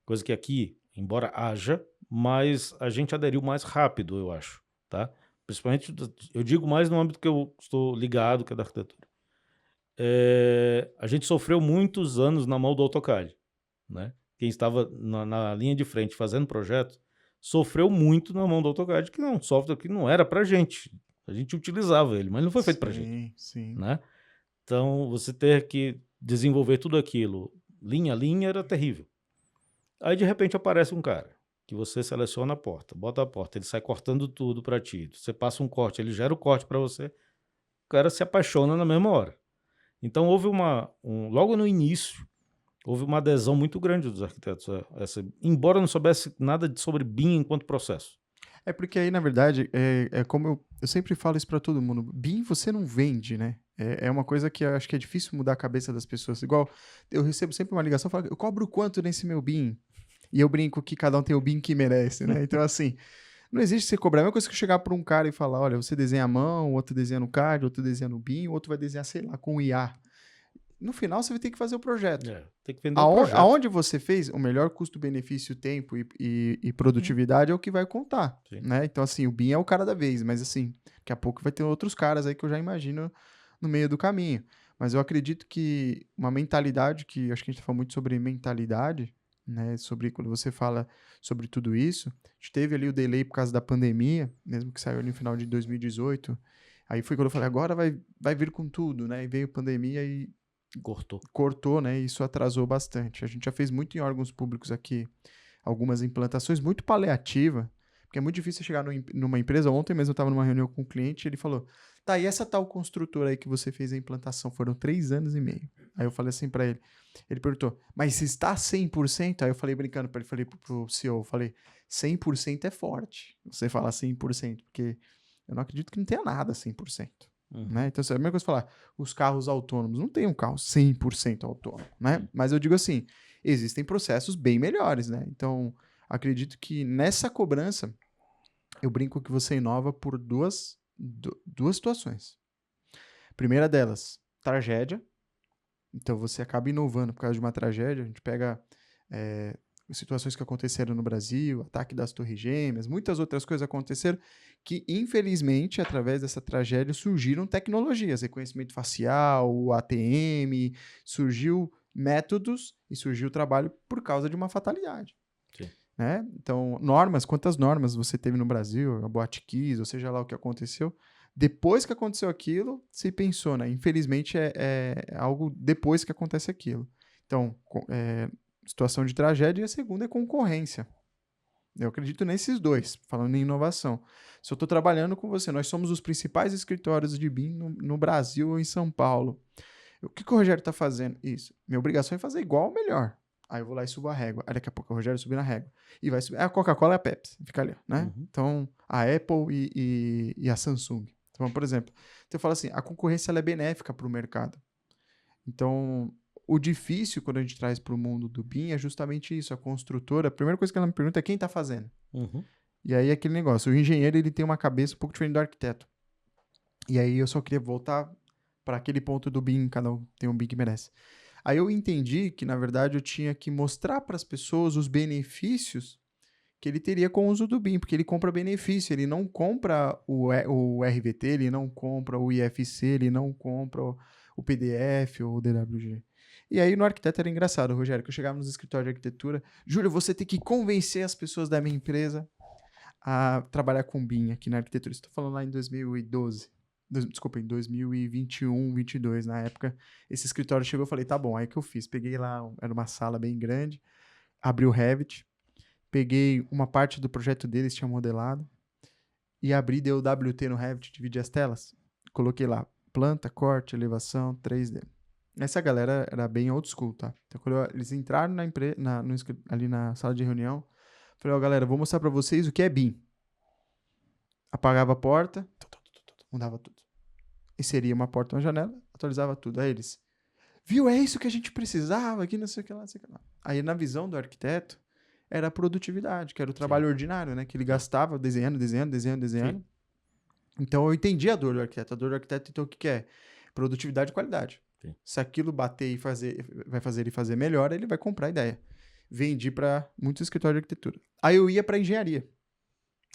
coisa que aqui, embora haja, mas a gente aderiu mais rápido, eu acho, tá? Principalmente, eu digo mais no âmbito que eu estou ligado, que é da arquitetura. A gente sofreu muitos anos na mão do AutoCAD, né? Quem estava na linha de frente fazendo projetos sofreu muito na mão do AutoCAD, que é um software que não era pra gente. A gente utilizava ele, mas não foi feito pra gente, Sim. né? Então, você ter que desenvolver tudo aquilo linha a linha era terrível. Aí, de repente, aparece um cara que você seleciona a porta, bota a porta, ele sai cortando tudo pra ti. Você passa um corte, ele gera o corte pra você, o cara se apaixona na mesma hora. Então, houve logo no início, houve uma adesão muito grande dos arquitetos embora eu não soubesse nada sobre BIM enquanto processo. É porque aí, na verdade, é como eu sempre falo isso pra todo mundo. BIM você não vende, né? É uma coisa que eu acho que é difícil mudar a cabeça das pessoas. Igual, eu recebo sempre uma ligação falando, eu cobro quanto nesse meu BIM? E eu brinco que cada um tem o BIM que merece, né? Então, assim, não existe você cobrar. É a mesma coisa que eu chegar pra um cara e falar, olha, você desenha à mão, outro desenha no CAD, outro desenha no BIM, outro vai desenhar, sei lá, com o IA. No final, você vai ter que fazer o projeto. Tem que vender o projeto. Aonde você fez, o melhor custo-benefício, tempo e produtividade é o que vai contar, né? Então, assim, o BIM é o cara da vez, mas assim, daqui a pouco vai ter outros caras aí que eu já imagino no meio do caminho. Mas eu acredito que uma mentalidade, que acho que a gente tá falando muito sobre mentalidade, né? Sobre quando você fala sobre tudo isso, a gente teve ali o delay por causa da pandemia, mesmo que saiu no final de 2018. Aí foi quando eu falei, agora vai vir com tudo, né? E veio a pandemia e cortou, né? E isso atrasou bastante. A gente já fez muito em órgãos públicos aqui, algumas implantações muito paliativas, porque é muito difícil chegar numa empresa. Ontem mesmo eu estava numa reunião com um cliente e ele falou, tá, e essa tal construtora aí que você fez a implantação? Foram 3 anos e meio. Aí eu falei assim para ele perguntou, mas está 100%? Aí eu falei brincando para ele, falei pro CEO, eu falei, 100% é forte. Você fala 100%, porque eu não acredito que não tenha nada 100%. Né? Então, é a mesma coisa falar, os carros autônomos, não tem um carro 100% autônomo, né? Mas eu digo assim, existem processos bem melhores, né? Então, acredito que nessa cobrança, eu brinco que você inova por duas situações. Primeira delas, tragédia. Então, você acaba inovando por causa de uma tragédia. A gente pega situações que aconteceram no Brasil, ataque das Torres Gêmeas, muitas outras coisas aconteceram que, infelizmente, através dessa tragédia, surgiram tecnologias, reconhecimento facial, o ATM, surgiu métodos e surgiu trabalho por causa de uma fatalidade. Né? Então, normas, quantas normas você teve no Brasil, a Boate Kiss, ou seja lá o que aconteceu, depois que aconteceu aquilo, se pensou, né? Infelizmente, é algo depois que acontece aquilo. Então, situação de tragédia, e a segunda é concorrência. Eu acredito nesses dois, falando em inovação. Se eu estou trabalhando com você, nós somos os principais escritórios de BIM no Brasil ou em São Paulo. O que o Rogério está fazendo? Isso. Minha obrigação é fazer igual ou melhor. Aí eu vou lá e subo a régua. Aí daqui a pouco o Rogério subir na régua. E vai subir. A Coca-Cola e a Pepsi. Fica ali, né? Então, a Apple e a Samsung. Então, por exemplo, eu falo assim, a concorrência ela é benéfica para o mercado. Então, o difícil quando a gente traz para o mundo do BIM é justamente isso. A construtora, a primeira coisa que ela me pergunta é quem está fazendo. E aí aquele negócio, o engenheiro ele tem uma cabeça um pouco diferente do arquiteto. E aí eu só queria voltar para aquele ponto do BIM, cada um tem um BIM que merece. Aí eu entendi que, na verdade, eu tinha que mostrar para as pessoas os benefícios que ele teria com o uso do BIM, porque ele compra benefício, ele não compra o RVT, ele não compra o IFC, ele não compra o PDF ou o DWG. E aí no arquiteto era engraçado, Rogério, que eu chegava nos escritórios de arquitetura, Júlio, você tem que convencer as pessoas da minha empresa a trabalhar com BIM aqui na arquitetura. Estou falando lá em 2012. Desculpa, em 2021, 2022, na época, esse escritório chegou, eu falei, tá bom, aí que eu fiz, peguei lá, era uma sala bem grande, abri o Revit, peguei uma parte do projeto deles, tinha modelado, e abri, dei o WT no Revit, dividi as telas, coloquei lá, planta, corte, elevação, 3D. Essa galera era bem old school, tá? Então, quando eles entraram ali na sala de reunião, falei, ó, galera, vou mostrar pra vocês o que é BIM. Apagava a porta, mudava tudo. Inseria uma porta, uma janela, atualizava tudo. Aí eles, viu, é isso que a gente precisava, aqui não sei o que lá, não sei o que lá. Aí na visão do arquiteto, era a produtividade, que era o trabalho ordinário, né? Que ele gastava desenhando. Sim. Então eu entendi a dor do arquiteto. A dor do arquiteto, então, o que é? Produtividade e qualidade. Sim. Se aquilo bater e vai fazer ele fazer melhor, ele vai comprar a ideia. Vendi para muitos escritórios de arquitetura. Aí eu ia para engenharia.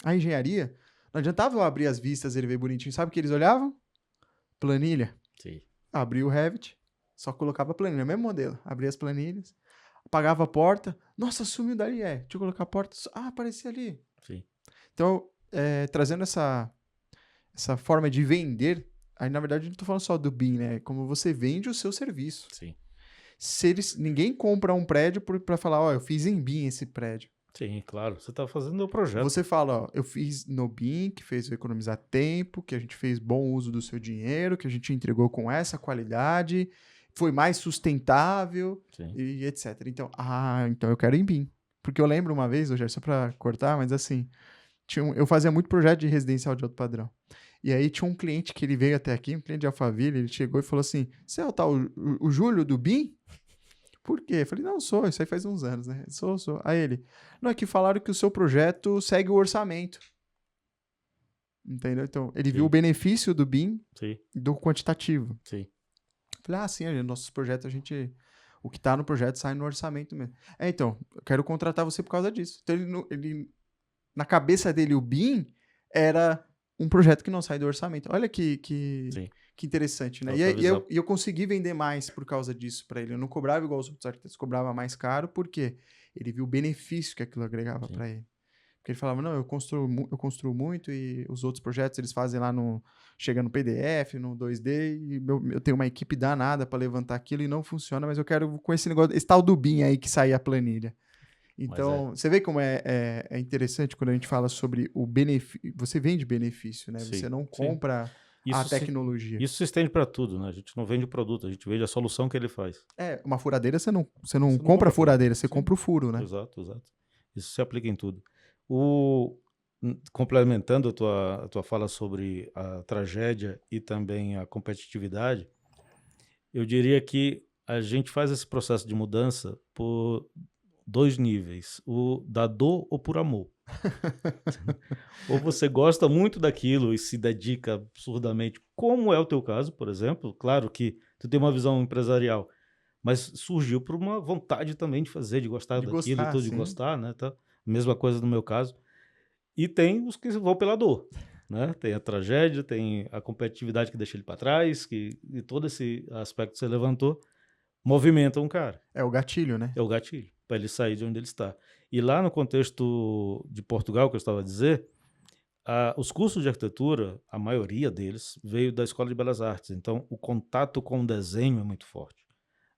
A engenharia, não adiantava eu abrir as vistas e ele ver bonitinho. Sabe o que eles olhavam? Planilha. Sim. Abri o Revit, só colocava a planilha, mesmo modelo. Abria as planilhas, apagava a porta. Nossa, sumiu dali, deixa eu colocar a porta. Ah, aparecia ali. Então, trazendo essa forma de vender, aí na verdade eu não tô falando só do BIM, né? É como você vende o seu serviço. Sim. Ninguém compra um prédio para falar, ó, eu fiz em BIM esse prédio. Sim, claro. Você está fazendo o projeto. Você fala, ó, eu fiz no BIM, que fez eu economizar tempo, que a gente fez bom uso do seu dinheiro, que a gente entregou com essa qualidade, foi mais sustentável Sim. e etc. Então, então eu quero em BIM. Porque eu lembro uma vez, Rogério, só para cortar, mas assim, eu fazia muito projeto de residencial de alto padrão. E aí tinha um cliente que ele veio até aqui, um cliente de Alphaville, ele chegou e falou assim, você é o tal, o Júlio do BIM? Por quê? Eu falei, não, sou, isso aí faz uns anos, né? Sou. Aí ele, não, é que falaram que o seu projeto segue o orçamento. Entendeu? Então, ele viu o benefício do BIM Sim. do quantitativo. Sim. Eu falei, sim, nossos projetos, o que tá no projeto sai no orçamento mesmo. Então, eu quero contratar você por causa disso. Então, na cabeça dele, o BIM era um projeto que não sai do orçamento. Olha que interessante, né? E eu consegui vender mais por causa disso para ele. Eu não cobrava igual os outros arquitetos, cobrava mais caro, porque ele viu o benefício que aquilo agregava para ele. Porque ele falava, não, eu construo muito e os outros projetos eles fazem lá chega no PDF, no 2D, e eu tenho uma equipe danada para levantar aquilo e não funciona, mas eu quero com esse negócio, esse tal do BIM aí que sai a planilha. Então, você vê como é interessante quando a gente fala sobre o benefício. Você vende benefício, né? Você não compra a tecnologia. Isso se estende para tudo, né? A gente não vende o produto, a gente vende a solução que ele faz. Uma furadeira, você não compra a furadeira, você compra o furo, né? Exato. Isso se aplica em tudo. Complementando a tua fala sobre a tragédia e também a competitividade, eu diria que a gente faz esse processo de mudança por 2 níveis, o da dor ou por amor. Ou você gosta muito daquilo e se dedica absurdamente, como é o teu caso, por exemplo. Claro que tu tem uma visão empresarial, mas surgiu por uma vontade também de fazer, de gostar daquilo e tudo, de gostar, né? Tá? Mesma coisa no meu caso. E tem os que vão pela dor, né? Tem a tragédia, tem a competitividade que deixa ele para trás, e todo esse aspecto que você levantou movimenta um cara. É o gatilho, né? É o gatilho, para ele sair de onde ele está. E lá no contexto de Portugal, que eu estava a dizer, os cursos de arquitetura, a maioria deles, veio da Escola de Belas Artes. Então, o contato com o desenho é muito forte.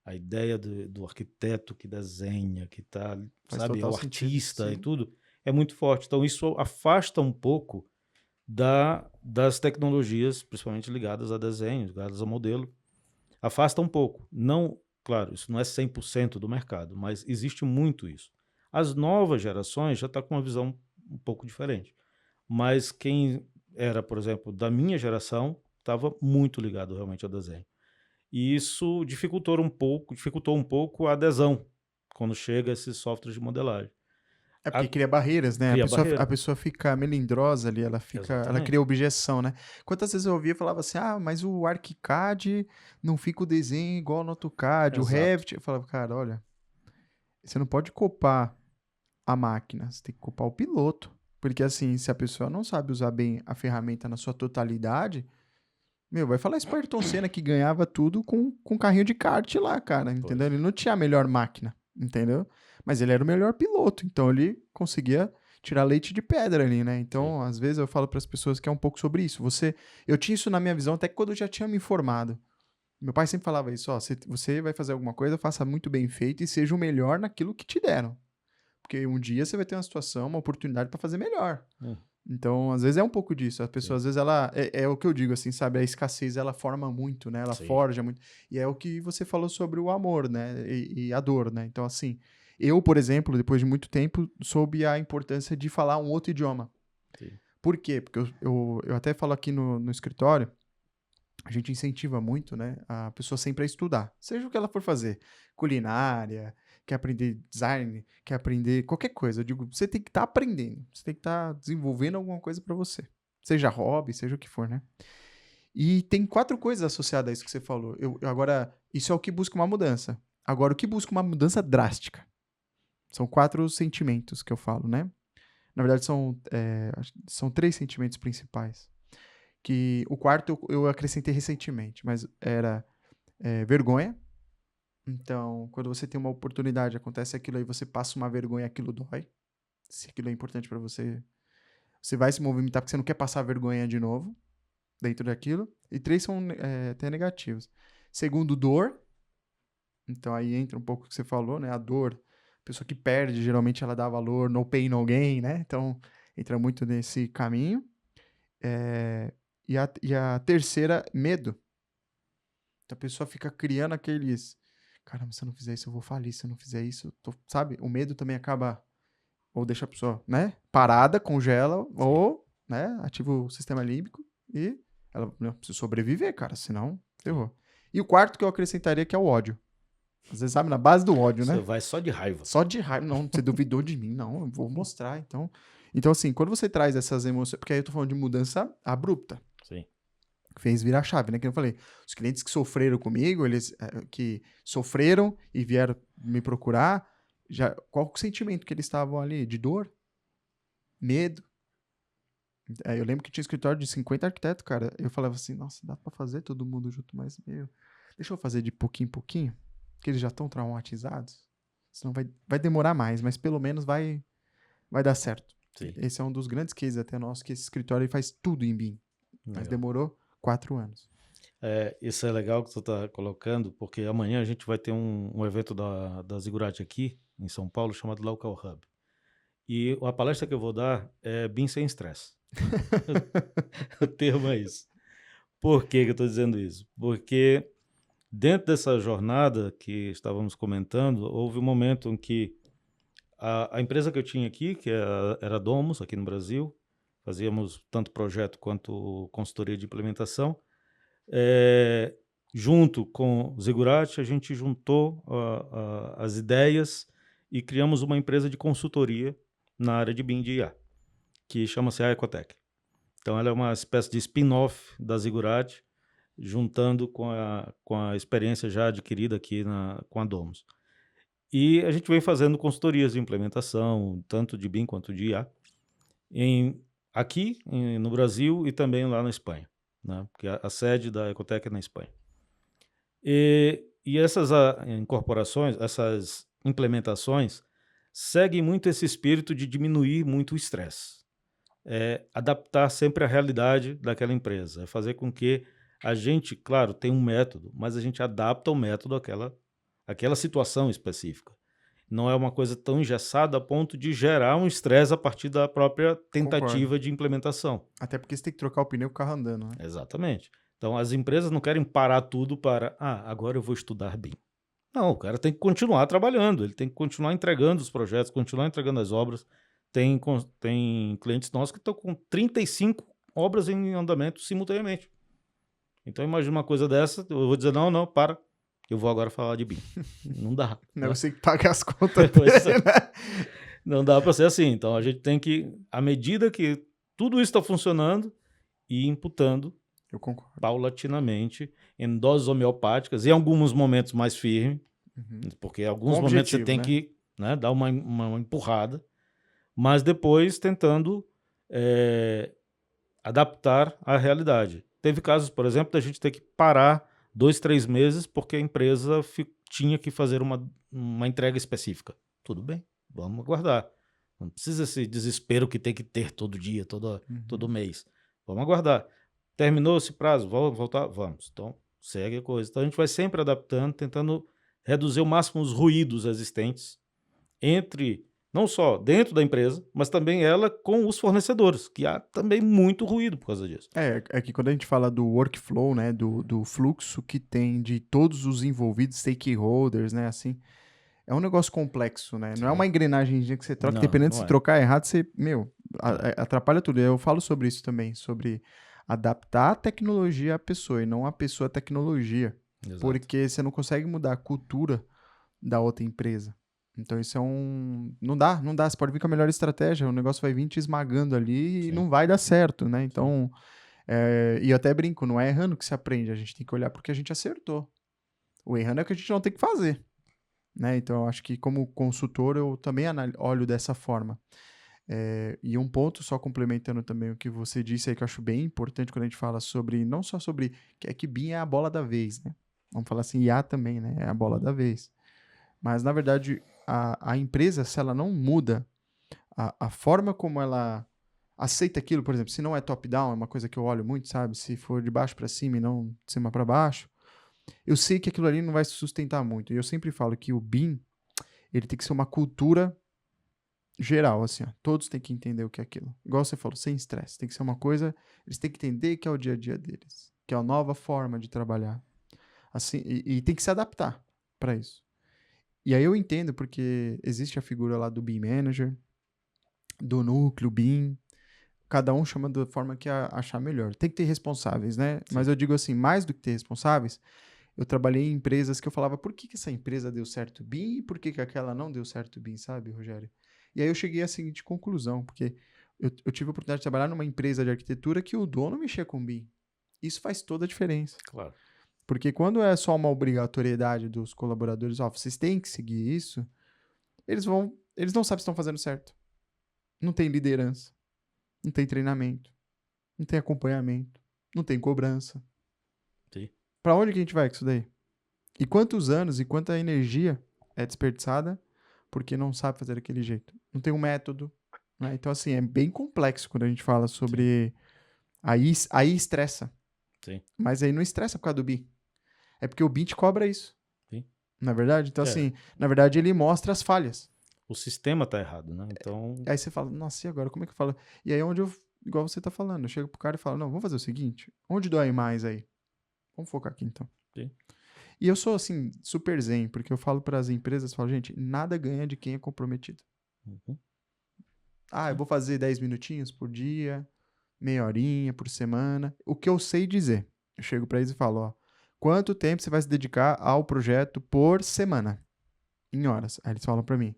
A ideia do arquiteto que desenha, que está, sabe, é o artista e tudo, é muito forte. Então, isso afasta um pouco das tecnologias, principalmente ligadas a desenho, ligadas ao modelo. Afasta um pouco. Não, claro, isso não é 100% do mercado, mas existe muito isso. As novas gerações já estão com uma visão um pouco diferente. Mas quem era, por exemplo, da minha geração, estava muito ligado realmente ao desenho. E isso dificultou um pouco a adesão quando chega esses softwares de modelagem. Porque cria barreiras, né? Cria a pessoa fica melindrosa ali, ela cria objeção, né? Quantas vezes eu ouvia e falava assim, mas o ArchiCAD não fica o desenho igual no AutoCAD, o Revit. Eu falava, cara, olha, você não pode copar a máquina, você tem que copar o piloto. Porque assim, se a pessoa não sabe usar bem a ferramenta na sua totalidade, vai falar isso para Ayrton Senna que ganhava tudo com carrinho de kart lá, cara, entendeu? Ele não tinha a melhor máquina, entendeu? Mas ele era o melhor piloto, então ele conseguia tirar leite de pedra ali, né? Então, às vezes eu falo para as pessoas que é um pouco sobre isso. Eu tinha isso na minha visão até que quando eu já tinha me informado. Meu pai sempre falava isso, você vai fazer alguma coisa, faça muito bem feito e seja o melhor naquilo que te deram. Porque um dia você vai ter uma situação, uma oportunidade para fazer melhor. Então, às vezes é um pouco disso. A pessoa, às vezes, ela... É o que eu digo, assim, sabe? A escassez, ela forma muito, né? Ela forja muito. E é o que você falou sobre o amor, né? E a dor, né? Então, assim, eu, por exemplo, depois de muito tempo, soube a importância de falar um outro idioma. Sim. Por quê? Porque eu até falo aqui no escritório, a gente incentiva muito, né? A pessoa sempre a estudar. Seja o que ela for fazer. Culinária, quer aprender design, quer aprender qualquer coisa. Eu digo, você tem que estar aprendendo. Você tem que estar desenvolvendo alguma coisa para você. Seja hobby, seja o que for, né? E tem 4 coisas associadas a isso que você falou. Agora, isso é o que busca uma mudança. Agora, o que busca uma mudança drástica? São 4 sentimentos que eu falo, né? Na verdade, são 3 sentimentos principais. Que o quarto eu acrescentei recentemente, mas era vergonha. Então, quando você tem uma oportunidade, acontece aquilo aí, você passa uma vergonha, aquilo dói. Se aquilo é importante para você, você vai se movimentar porque você não quer passar vergonha de novo dentro daquilo. E 3 são até negativos. Segundo, dor. Então aí entra um pouco o que você falou, né? A dor, a pessoa que perde, geralmente ela dá valor, no pain, no gain, né? Então entra muito nesse caminho. E a terceira, medo. Então a pessoa fica criando aqueles... Caramba, se eu não fizer isso, eu vou falir. Se eu não fizer isso, sabe? O medo também acaba... Ou deixa a pessoa, né? Parada, congela, Sim. ou, né? Ativa o sistema límbico e ela precisa sobreviver, cara. Senão, ferrou. E o quarto que eu acrescentaria que é o ódio. Às vezes, sabe, na base do ódio, Você né? vai só de raiva. Só de raiva. Não, você duvidou de mim. Não, eu vou mostrar. Então, assim, quando você traz essas emoções... Porque aí eu tô falando de mudança abrupta. Sim. Fez virar chave, né? Que eu falei. Os clientes que sofreram comigo, eles que sofreram e vieram me procurar, qual o sentimento que eles estavam ali? De dor? Medo? Eu lembro que tinha escritório de 50 arquitetos, cara. Eu falava assim, nossa, dá pra fazer todo mundo junto, mas, deixa eu fazer de pouquinho em pouquinho, porque eles já estão traumatizados. Senão vai demorar mais, mas pelo menos vai dar certo. Sim. Esse é um dos grandes cases até nosso, que esse escritório ele faz tudo em BIM. Mas demorou 4 anos. Isso é legal que você está colocando, porque amanhã a gente vai ter um evento da Ziggurat aqui, em São Paulo, chamado Local Hub. E a palestra que eu vou dar é BIM sem estresse. O termo é isso. Por que eu estou dizendo isso? Porque dentro dessa jornada que estávamos comentando, houve um momento em que a empresa que eu tinha aqui, que era a Domus, aqui no Brasil, fazíamos tanto projeto quanto consultoria de implementação. Junto com o Ziggurat, a gente juntou as ideias e criamos uma empresa de consultoria na área de BIM de IA, que chama-se a Ecotec. Então, ela é uma espécie de spin-off da Ziggurat, juntando com a experiência já adquirida aqui com a Domus. E a gente vem fazendo consultorias de implementação, tanto de BIM quanto de IA, aqui no Brasil e também lá na Espanha, né? Porque a sede da Ecotec é na Espanha. E essas incorporações, essas implementações, seguem muito esse espírito de diminuir muito o estresse. Adaptar sempre a realidade daquela empresa. É fazer com que a gente, claro, tem um método, mas a gente adapta o método àquela situação específica. Não é uma coisa tão engessada a ponto de gerar um estresse a partir da própria tentativa Concordo. de implementação. Até porque você tem que trocar o pneu com o carro andando, né? Exatamente. Então, as empresas não querem parar tudo para, agora eu vou estudar BIM. Não, o cara tem que continuar trabalhando, ele tem que continuar entregando os projetos, continuar entregando as obras. Tem clientes nossos que estão com 35 obras em andamento simultaneamente. Então, imagina uma coisa dessa, eu vou dizer, não, para, eu vou agora falar de BIM. Não dá. Não é você que paga as contas dele, né? Não dá para ser assim. Então, a gente tem que, à medida que tudo isso está funcionando, ir imputando Eu concordo. paulatinamente, em doses homeopáticas, em alguns momentos mais firme, porque em alguns momentos você tem que dar uma empurrada, mas depois tentando adaptar à realidade. Teve casos, por exemplo, da gente ter que parar 2, 3 meses porque a empresa tinha que fazer uma entrega específica. Tudo bem, vamos aguardar. Não precisa esse desespero que tem que ter todo dia, todo mês. Vamos aguardar. Terminou esse prazo, voltar? Vamos. Então, segue a coisa. Então, a gente vai sempre adaptando, tentando reduzir ao máximo os ruídos existentes não só dentro da empresa, mas também ela com os fornecedores, que há também muito ruído por causa disso. É que quando a gente fala do workflow, né, do fluxo que tem de todos os envolvidos, stakeholders, né, assim, é um negócio complexo, né? Sim. Não é uma engrenagem que você troca, dependendo se trocar errado, você, atrapalha tudo. Eu falo sobre isso também, sobre adaptar a tecnologia à pessoa e não a pessoa à tecnologia. Exato. Porque você não consegue mudar a cultura da outra empresa. Então isso é não dá. Você pode vir com a melhor estratégia, o negócio vai vir te esmagando ali e não vai dar certo, né? Então, e eu até brinco, não é errando que se aprende, a gente tem que olhar porque a gente acertou. O errando é o que a gente não tem que fazer. Né? Então, eu acho que como consultor eu também olho dessa forma. E um ponto, só complementando também o que você disse aí, que eu acho bem importante quando a gente fala sobre, não só sobre, que BIM é a bola da vez, né? Vamos falar assim, IA também, né? É a bola da vez. Mas, na verdade, a empresa, se ela não muda a forma como ela aceita aquilo, por exemplo, se não é top-down, é uma coisa que eu olho muito, sabe? Se for de baixo para cima e não de cima para baixo, eu sei que aquilo ali não vai se sustentar muito. E eu sempre falo que o BIM, ele tem que ser uma cultura geral, assim, ó. Todos têm que entender o que é aquilo. Igual você falou, sem estresse. Tem que ser uma coisa, eles têm que entender que é o dia a dia deles, que é a nova forma de trabalhar. Assim, e tem que se adaptar para isso. E aí eu entendo porque existe a figura lá do BIM Manager, do núcleo BIM, cada um chama da forma que achar melhor. Tem que ter responsáveis, né? Sim. Mas eu digo assim, mais do que ter responsáveis, eu trabalhei em empresas que eu falava, por que essa empresa deu certo BIM e por que aquela não deu certo BIM, sabe, Rogério? E aí eu cheguei à seguinte conclusão, porque eu tive a oportunidade de trabalhar numa empresa de arquitetura que o dono mexia com BIM. Isso faz toda a diferença. Claro. Porque quando é só uma obrigatoriedade dos colaboradores, ó, vocês têm que seguir isso, eles não sabem se estão fazendo certo. Não tem liderança, não tem treinamento, não tem acompanhamento, não tem cobrança. Sim. Pra onde que a gente vai com isso daí? E quantos anos e quanta energia é desperdiçada porque não sabe fazer daquele jeito? Não tem um método, né? Então, assim, é bem complexo quando a gente fala sobre... Aí estressa. Sim. Mas aí não estressa por causa do BIM. É porque o BIM te cobra isso. Sim. Na verdade? Então, assim, na verdade, ele mostra as falhas. O sistema tá errado, né? Então... Aí você fala, nossa, e agora? Como é que eu falo? E aí é onde eu, igual você tá falando, eu chego pro cara e falo, não, vamos fazer o seguinte, onde dói mais aí? Vamos focar aqui, então. Sim. E eu sou, assim, super zen, porque eu falo para as empresas, falo, gente, nada ganha de quem é comprometido. Uhum. Ah, eu vou fazer 10 minutinhos por dia, meia horinha por semana. O que eu sei dizer, eu chego para eles e falo, ó, quanto tempo você vai se dedicar ao projeto por semana? Em horas. Aí eles falam para mim,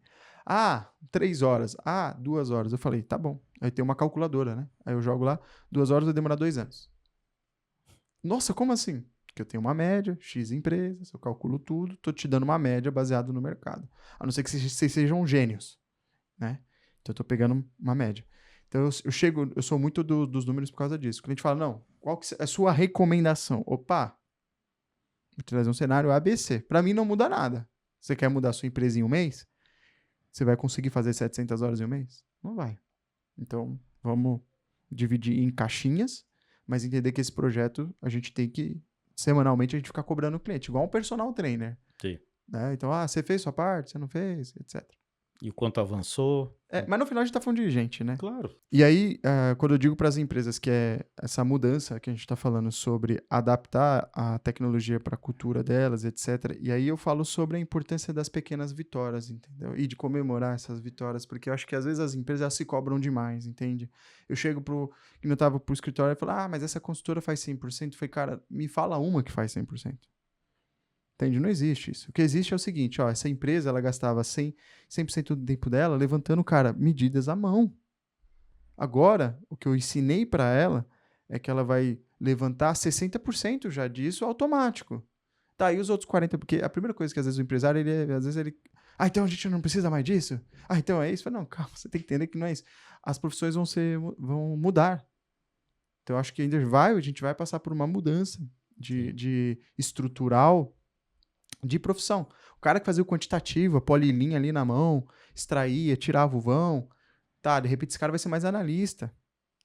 3 horas, 2 horas. Eu falei, tá bom. Aí tem uma calculadora, né? Aí eu jogo lá, 2 horas vai demorar 2 anos. Nossa, como assim? Porque eu tenho uma média, X empresas, eu calculo tudo, tô te dando uma média baseada no mercado. A não ser que vocês sejam gênios, né? Então eu tô pegando uma média. Então eu sou muito dos números por causa disso. Quando a gente fala, não, qual que é a sua recomendação? Opa, vou te trazer um cenário ABC. Para mim não muda nada. Você quer mudar a sua empresa em um mês? Você vai conseguir fazer 700 horas em um mês? Não vai. Então, vamos dividir em caixinhas, mas entender que esse projeto a gente tem que, semanalmente, a gente ficar cobrando o cliente, igual um personal trainer. Sim. Né? Então, você fez sua parte, você não fez, etc. E o quanto avançou. Mas no final a gente tá falando de gente, né? Claro. E aí, quando eu digo para as empresas que é essa mudança que a gente está falando sobre adaptar a tecnologia para a cultura delas, etc. E aí eu falo sobre a importância das pequenas vitórias, entendeu? E de comemorar essas vitórias, porque eu acho que às vezes as empresas elas se cobram demais, entende? Eu chego que eu tava pro escritório e falo, mas essa consultora faz 100%. Eu falei, cara, me fala uma que faz 100%. Entende? Não existe isso. O que existe é o seguinte, essa empresa, ela gastava 100% do tempo dela levantando, cara, medidas à mão. Agora, o que eu ensinei para ela é que ela vai levantar 60% já disso automático. Tá, e os outros 40%? Porque a primeira coisa que às vezes o empresário, às vezes ele... então a gente não precisa mais disso? Então é isso? Não, calma, você tem que entender que não é isso. As profissões vão mudar. Então eu acho que a gente vai passar por uma mudança de estrutural de profissão. O cara que fazia o quantitativo, a polilinha ali na mão, extraía, tirava o vão, de repente esse cara vai ser mais analista.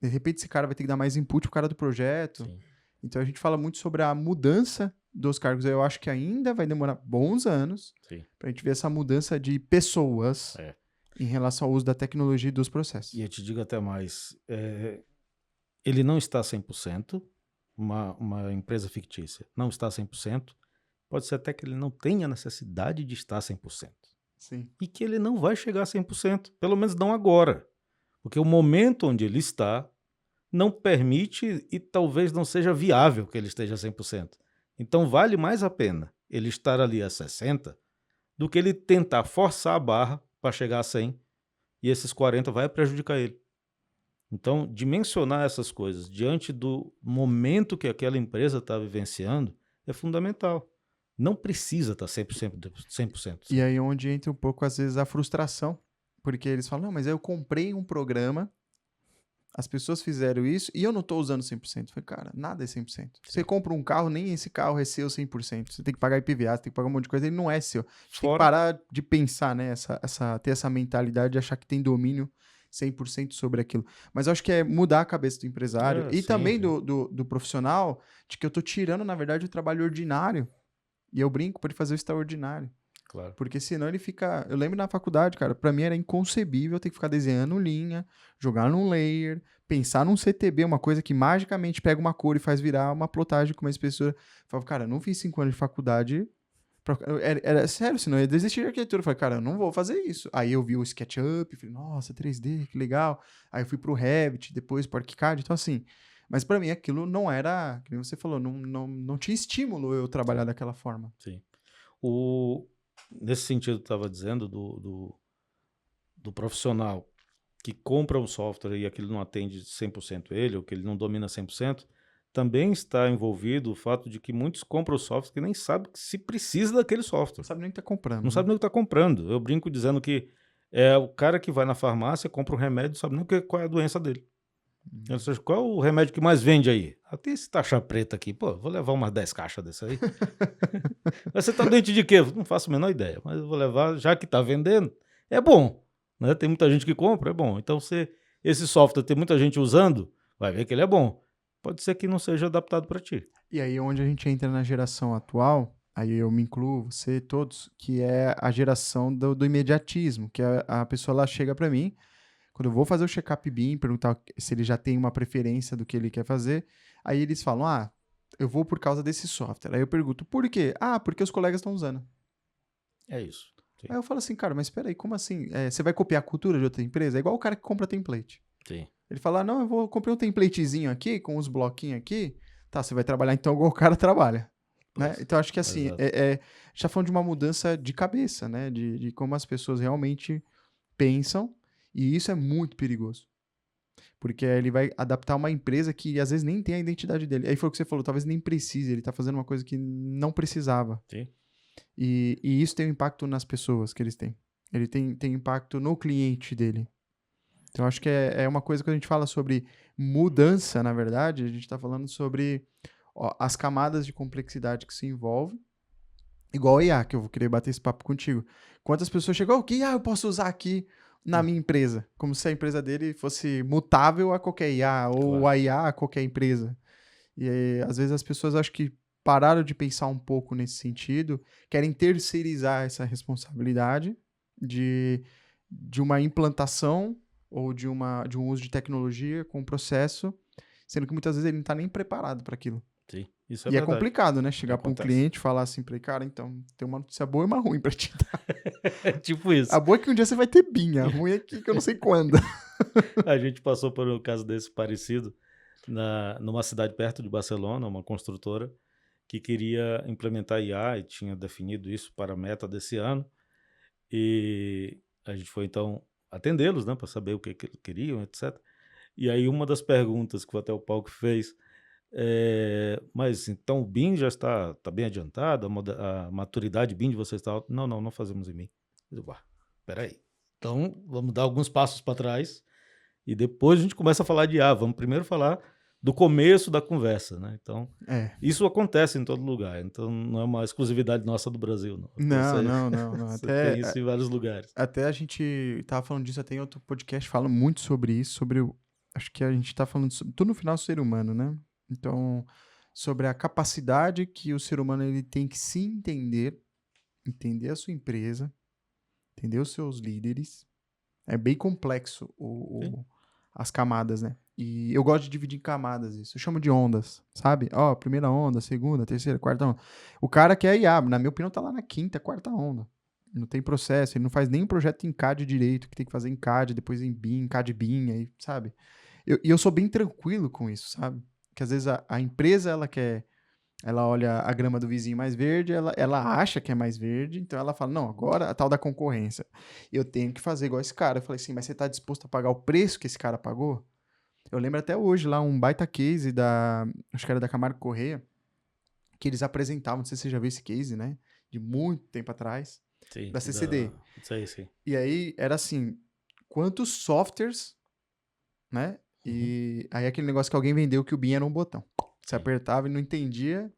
De repente esse cara vai ter que dar mais input pro cara do projeto. Sim. Então a gente fala muito sobre a mudança dos cargos. Eu acho que ainda vai demorar bons anos pra gente ver essa mudança de pessoas em relação ao uso da tecnologia e dos processos. E eu te digo até mais, ele não está 100%, uma empresa fictícia não está 100%, pode ser até que ele não tenha necessidade de estar 100%. Sim. E que ele não vai chegar a 100%, pelo menos não agora. Porque o momento onde ele está não permite e talvez não seja viável que ele esteja a 100%. Então vale mais a pena ele estar ali a 60% do que ele tentar forçar a barra para chegar a 100% e esses 40% vai prejudicar ele. Então, dimensionar essas coisas diante do momento que aquela empresa está vivenciando é fundamental. Não precisa estar 100%. E aí onde entra um pouco, às vezes, a frustração. Porque eles falam, não, mas eu comprei um programa, as pessoas fizeram isso e eu não estou usando 100%. Eu falei, cara, nada é 100%. Você compra um carro, nem esse carro é seu 100%. Você tem que pagar IPVA, você tem que pagar um monte de coisa, ele não é seu. Você tem que parar de pensar, né? Ter essa mentalidade de achar que tem domínio 100% sobre aquilo. Mas eu acho que é mudar a cabeça do empresário e Sim, também sim, do profissional, de que eu tô tirando, na verdade, o trabalho ordinário. E eu brinco para ele fazer o extraordinário. claro. Porque senão ele fica. Eu lembro na faculdade, cara, pra mim era inconcebível ter que ficar desenhando linha, jogar num layer, pensar num CTB, uma coisa que magicamente pega uma cor e faz virar uma plotagem com uma espessura. Eu falava, cara, eu não fiz 5 anos de faculdade. Era sério, senão eu ia desistir de arquitetura. Eu falei, cara, eu não vou fazer isso. Aí eu vi o SketchUp, falei, nossa, 3D, que legal. Aí eu fui pro Revit, depois pro ArchiCAD, então assim. Mas pra mim aquilo não era, como você falou, não tinha estímulo eu trabalhar daquela forma. Sim. O, nesse sentido, estava dizendo do profissional que compra um software e aquilo não atende 100% ele, ou que ele não domina 100%, também está envolvido o fato de que muitos compram software que nem sabem que se precisa daquele Não software. sabe nem o que tá comprando, Não né? sabe nem o que está comprando. Eu brinco dizendo que é o cara que vai na farmácia, compra um remédio, não sabe nem qual é a doença dele. Ou seja, qual é o remédio que mais vende aí? Ah, tem esse taxa preta aqui. Pô, vou levar umas 10 caixas desse aí. Mas você tá doente de quê? Não faço a menor ideia, mas eu vou levar, já que tá vendendo, é bom, né? Tem muita gente que compra, é bom. Então, se esse software tem muita gente usando, vai ver que ele é bom. Pode ser que não seja adaptado para ti. E aí, onde a gente entra na geração atual, aí eu me incluo, você, todos, que é a geração do imediatismo, que a pessoa lá chega para mim, quando eu vou fazer o check-up BIM, perguntar se ele já tem uma preferência do que ele quer fazer, aí eles falam, eu vou por causa desse software. Aí eu pergunto, por quê? Ah, porque os colegas estão usando. É isso. Sim, Aí eu falo assim, cara, mas espera aí, como assim? Você vai copiar a cultura de outra empresa? É igual o cara que compra template. sim. Ele fala, não, comprei um templatezinho aqui, com os bloquinhos aqui. Tá, você vai trabalhar então igual o cara trabalha. Né? Pois, Então, acho que assim, exato. já falando de uma mudança de cabeça, né? De como as pessoas realmente pensam, e isso é muito perigoso. Porque ele vai adaptar uma empresa que às vezes nem tem a identidade dele. Aí foi o que você falou, talvez nem precise, ele tá fazendo uma coisa que não precisava. Sim, E isso tem um impacto nas pessoas que eles têm. Ele tem impacto no cliente dele. Então, acho que é uma coisa que a gente fala sobre mudança, na verdade, a gente está falando sobre as camadas de complexidade que se envolvem, igual a IA, que eu vou querer bater esse papo contigo. Quantas pessoas chegam, o que eu posso usar aqui na minha empresa? Como se a empresa dele fosse mutável a qualquer IA, ou claro. a IA a qualquer empresa. E às vezes as pessoas acho que pararam de pensar um pouco nesse sentido, querem terceirizar essa responsabilidade de, de uma implantação ou de um uso de tecnologia com um processo, sendo que muitas vezes ele não está nem preparado para aquilo. Sim, isso é E é verdade. complicado, né? Chegar para um Acontece. cliente e falar assim para ele, cara, então tem uma notícia boa e uma ruim para te dar. É tipo isso. A boa é que um dia você vai ter BIM, a ruim é que eu não sei quando. A gente passou por um caso desse parecido numa cidade perto de Barcelona, uma construtora que queria implementar IA e tinha definido isso para a meta desse ano. E a gente foi então atendê-los, né, para saber o que eles queriam, etc. E aí uma das perguntas que até o Paulo fez mas então o BIM já está bem adiantado, a maturidade BIM de vocês está alta? Não, não fazemos em BIM. Eu digo, espera aí. Então vamos dar alguns passos para trás e depois a gente começa a falar de IA. Vamos primeiro falar do começo da conversa, né? Então, É. isso acontece em todo lugar. Então, não é uma exclusividade nossa do Brasil, não. Então, Não. você tem isso em vários lugares. Até a gente tava falando disso, até em outro podcast, fala muito sobre isso, acho que a gente tá falando tudo no final do ser humano, né? Então, sobre a capacidade que o ser humano ele tem que se entender a sua empresa, entender os seus líderes. É bem complexo Sim, as camadas, né? E eu gosto de dividir em camadas isso. Eu chamo de ondas, sabe? Primeira onda, segunda, terceira, quarta onda. O cara que é IA, na minha opinião, tá lá na quinta, quarta onda. Não tem processo, ele não faz nem projeto em CAD direito, que tem que fazer em CAD, depois em BIM, CAD BIM, aí, sabe? E eu sou bem tranquilo com isso, sabe? Que às vezes a empresa, ela olha a grama do vizinho mais verde, ela acha que é mais verde, então ela fala, não, agora a tal da concorrência. Eu tenho que fazer igual esse cara. Eu falei assim, mas você tá disposto a pagar o preço que esse cara pagou? Eu lembro até hoje lá um baita case acho que era da Camargo Corrêa, que eles apresentavam, não sei se você já viu esse case, né? De muito tempo atrás, sim, da CCD. sim. E aí era assim, quantos softwares, né? Uhum, E aí aquele negócio que alguém vendeu que o BIM era um botão. Você sim. apertava e não entendia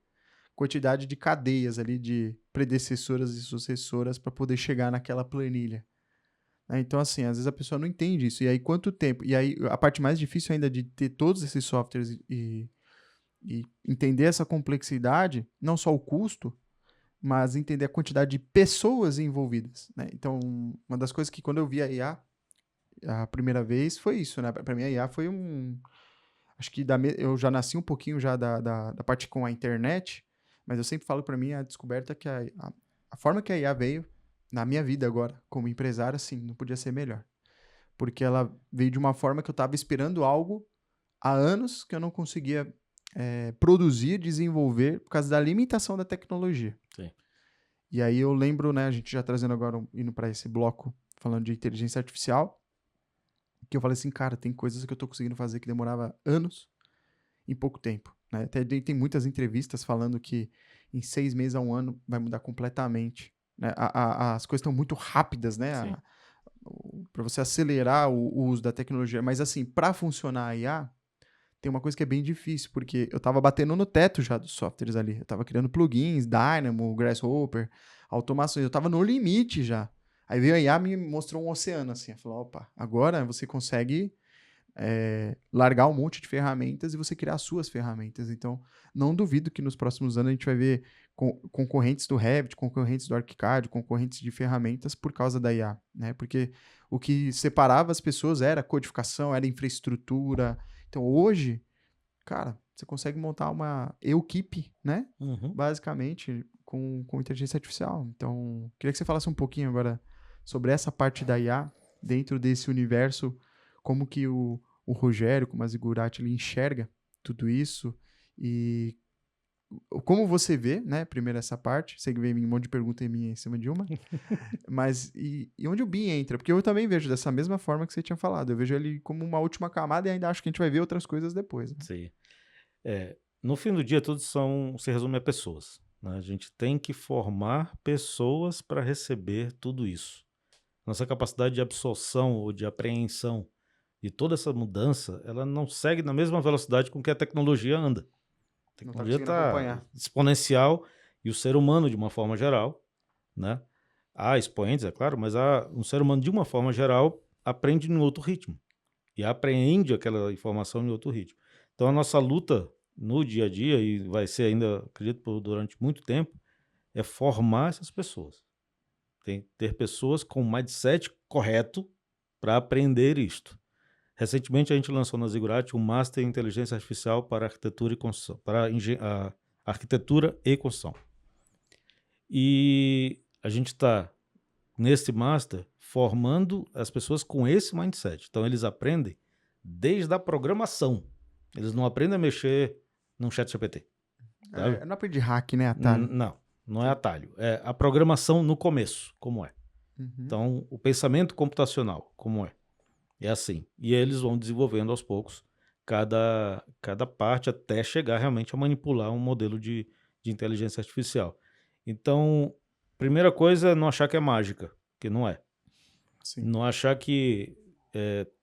quantidade de cadeias ali de predecessoras e sucessoras para poder chegar naquela planilha. né? Então, assim, às vezes a pessoa não entende isso. E aí, quanto tempo? E aí, a parte mais difícil ainda de ter todos esses softwares e entender essa complexidade, não só o custo, mas entender a quantidade de pessoas envolvidas, né? Então, uma das coisas que quando eu vi a IA a primeira vez foi isso, né? Para mim a IA foi acho que eu já nasci um pouquinho já da parte com a internet, mas eu sempre falo para mim a descoberta que a forma que a IA veio na minha vida agora, como empresário, assim, não podia ser melhor. Porque ela veio de uma forma que eu estava esperando algo há anos que eu não conseguia produzir, desenvolver, por causa da limitação da tecnologia. Sim. E aí eu lembro, né, a gente já trazendo agora, indo para esse bloco, falando de inteligência artificial, que eu falei assim, cara, tem coisas que eu tô conseguindo fazer que demorava anos em pouco tempo, né? Até tem muitas entrevistas falando que em 6 meses a 1 ano vai mudar completamente, né? As coisas estão muito rápidas, né? Sim. Para você acelerar o uso da tecnologia. Mas assim, para funcionar a IA, tem uma coisa que é bem difícil, porque eu tava batendo no teto já dos softwares ali. Eu tava criando plugins, Dynamo, Grasshopper, automações. Eu tava no limite já. Aí veio a IA e me mostrou um oceano assim. Eu falei, opa, agora você consegue largar um monte de ferramentas e você criar as suas ferramentas. Então, não duvido que nos próximos anos a gente vai ver concorrentes do Revit, concorrentes do ArchiCAD, concorrentes de ferramentas por causa da IA, né? Porque o que separava as pessoas era codificação, era infraestrutura. Então, hoje, cara, você consegue montar uma equipe, né? Uhum. Basicamente, com inteligência artificial. Então, queria que você falasse um pouquinho agora sobre essa parte da IA dentro desse universo, como que o Rogério, como a Zigurati, ele enxerga tudo isso e como você vê, né? Primeiro essa parte, sei que veio um monte de pergunta em minha em cima de uma, mas e onde o BIM entra? Porque eu também vejo dessa mesma forma que você tinha falado, eu vejo ele como uma última camada e ainda acho que a gente vai ver outras coisas depois, né? Sim. No fim do dia, tudo se resume a pessoas, né? A gente tem que formar pessoas para receber tudo isso. Nossa capacidade de absorção ou de apreensão de toda essa mudança, ela não segue na mesma velocidade com que a tecnologia anda. A Não tá tecnologia conseguindo está acompanhar. exponencial e o ser humano, de uma forma geral, né? Há expoentes, é claro, mas um ser humano, de uma forma geral, aprende em outro ritmo e apreende aquela informação em outro ritmo. Então, a nossa luta no dia a dia, e vai ser ainda, acredito, durante muito tempo, é formar essas pessoas. Tem que ter pessoas com o mindset correto para aprender isto. Recentemente, a gente lançou na Zigurati um Master em Inteligência Artificial para Arquitetura e Construção, para a Arquitetura e Construção. E a gente está, nesse Master, formando as pessoas com esse mindset. Então, eles aprendem desde a programação. Eles não aprendem a mexer num chat GPT. Sabe? Eu não aprendi hack, né, atalho? Não é atalho. É a programação no começo, como é. Uhum. Então, o pensamento computacional, como é. É assim. E eles vão desenvolvendo aos poucos cada parte até chegar realmente a manipular um modelo de inteligência artificial. Então, primeira coisa é não achar que é mágica, que não é. Sim. Não achar que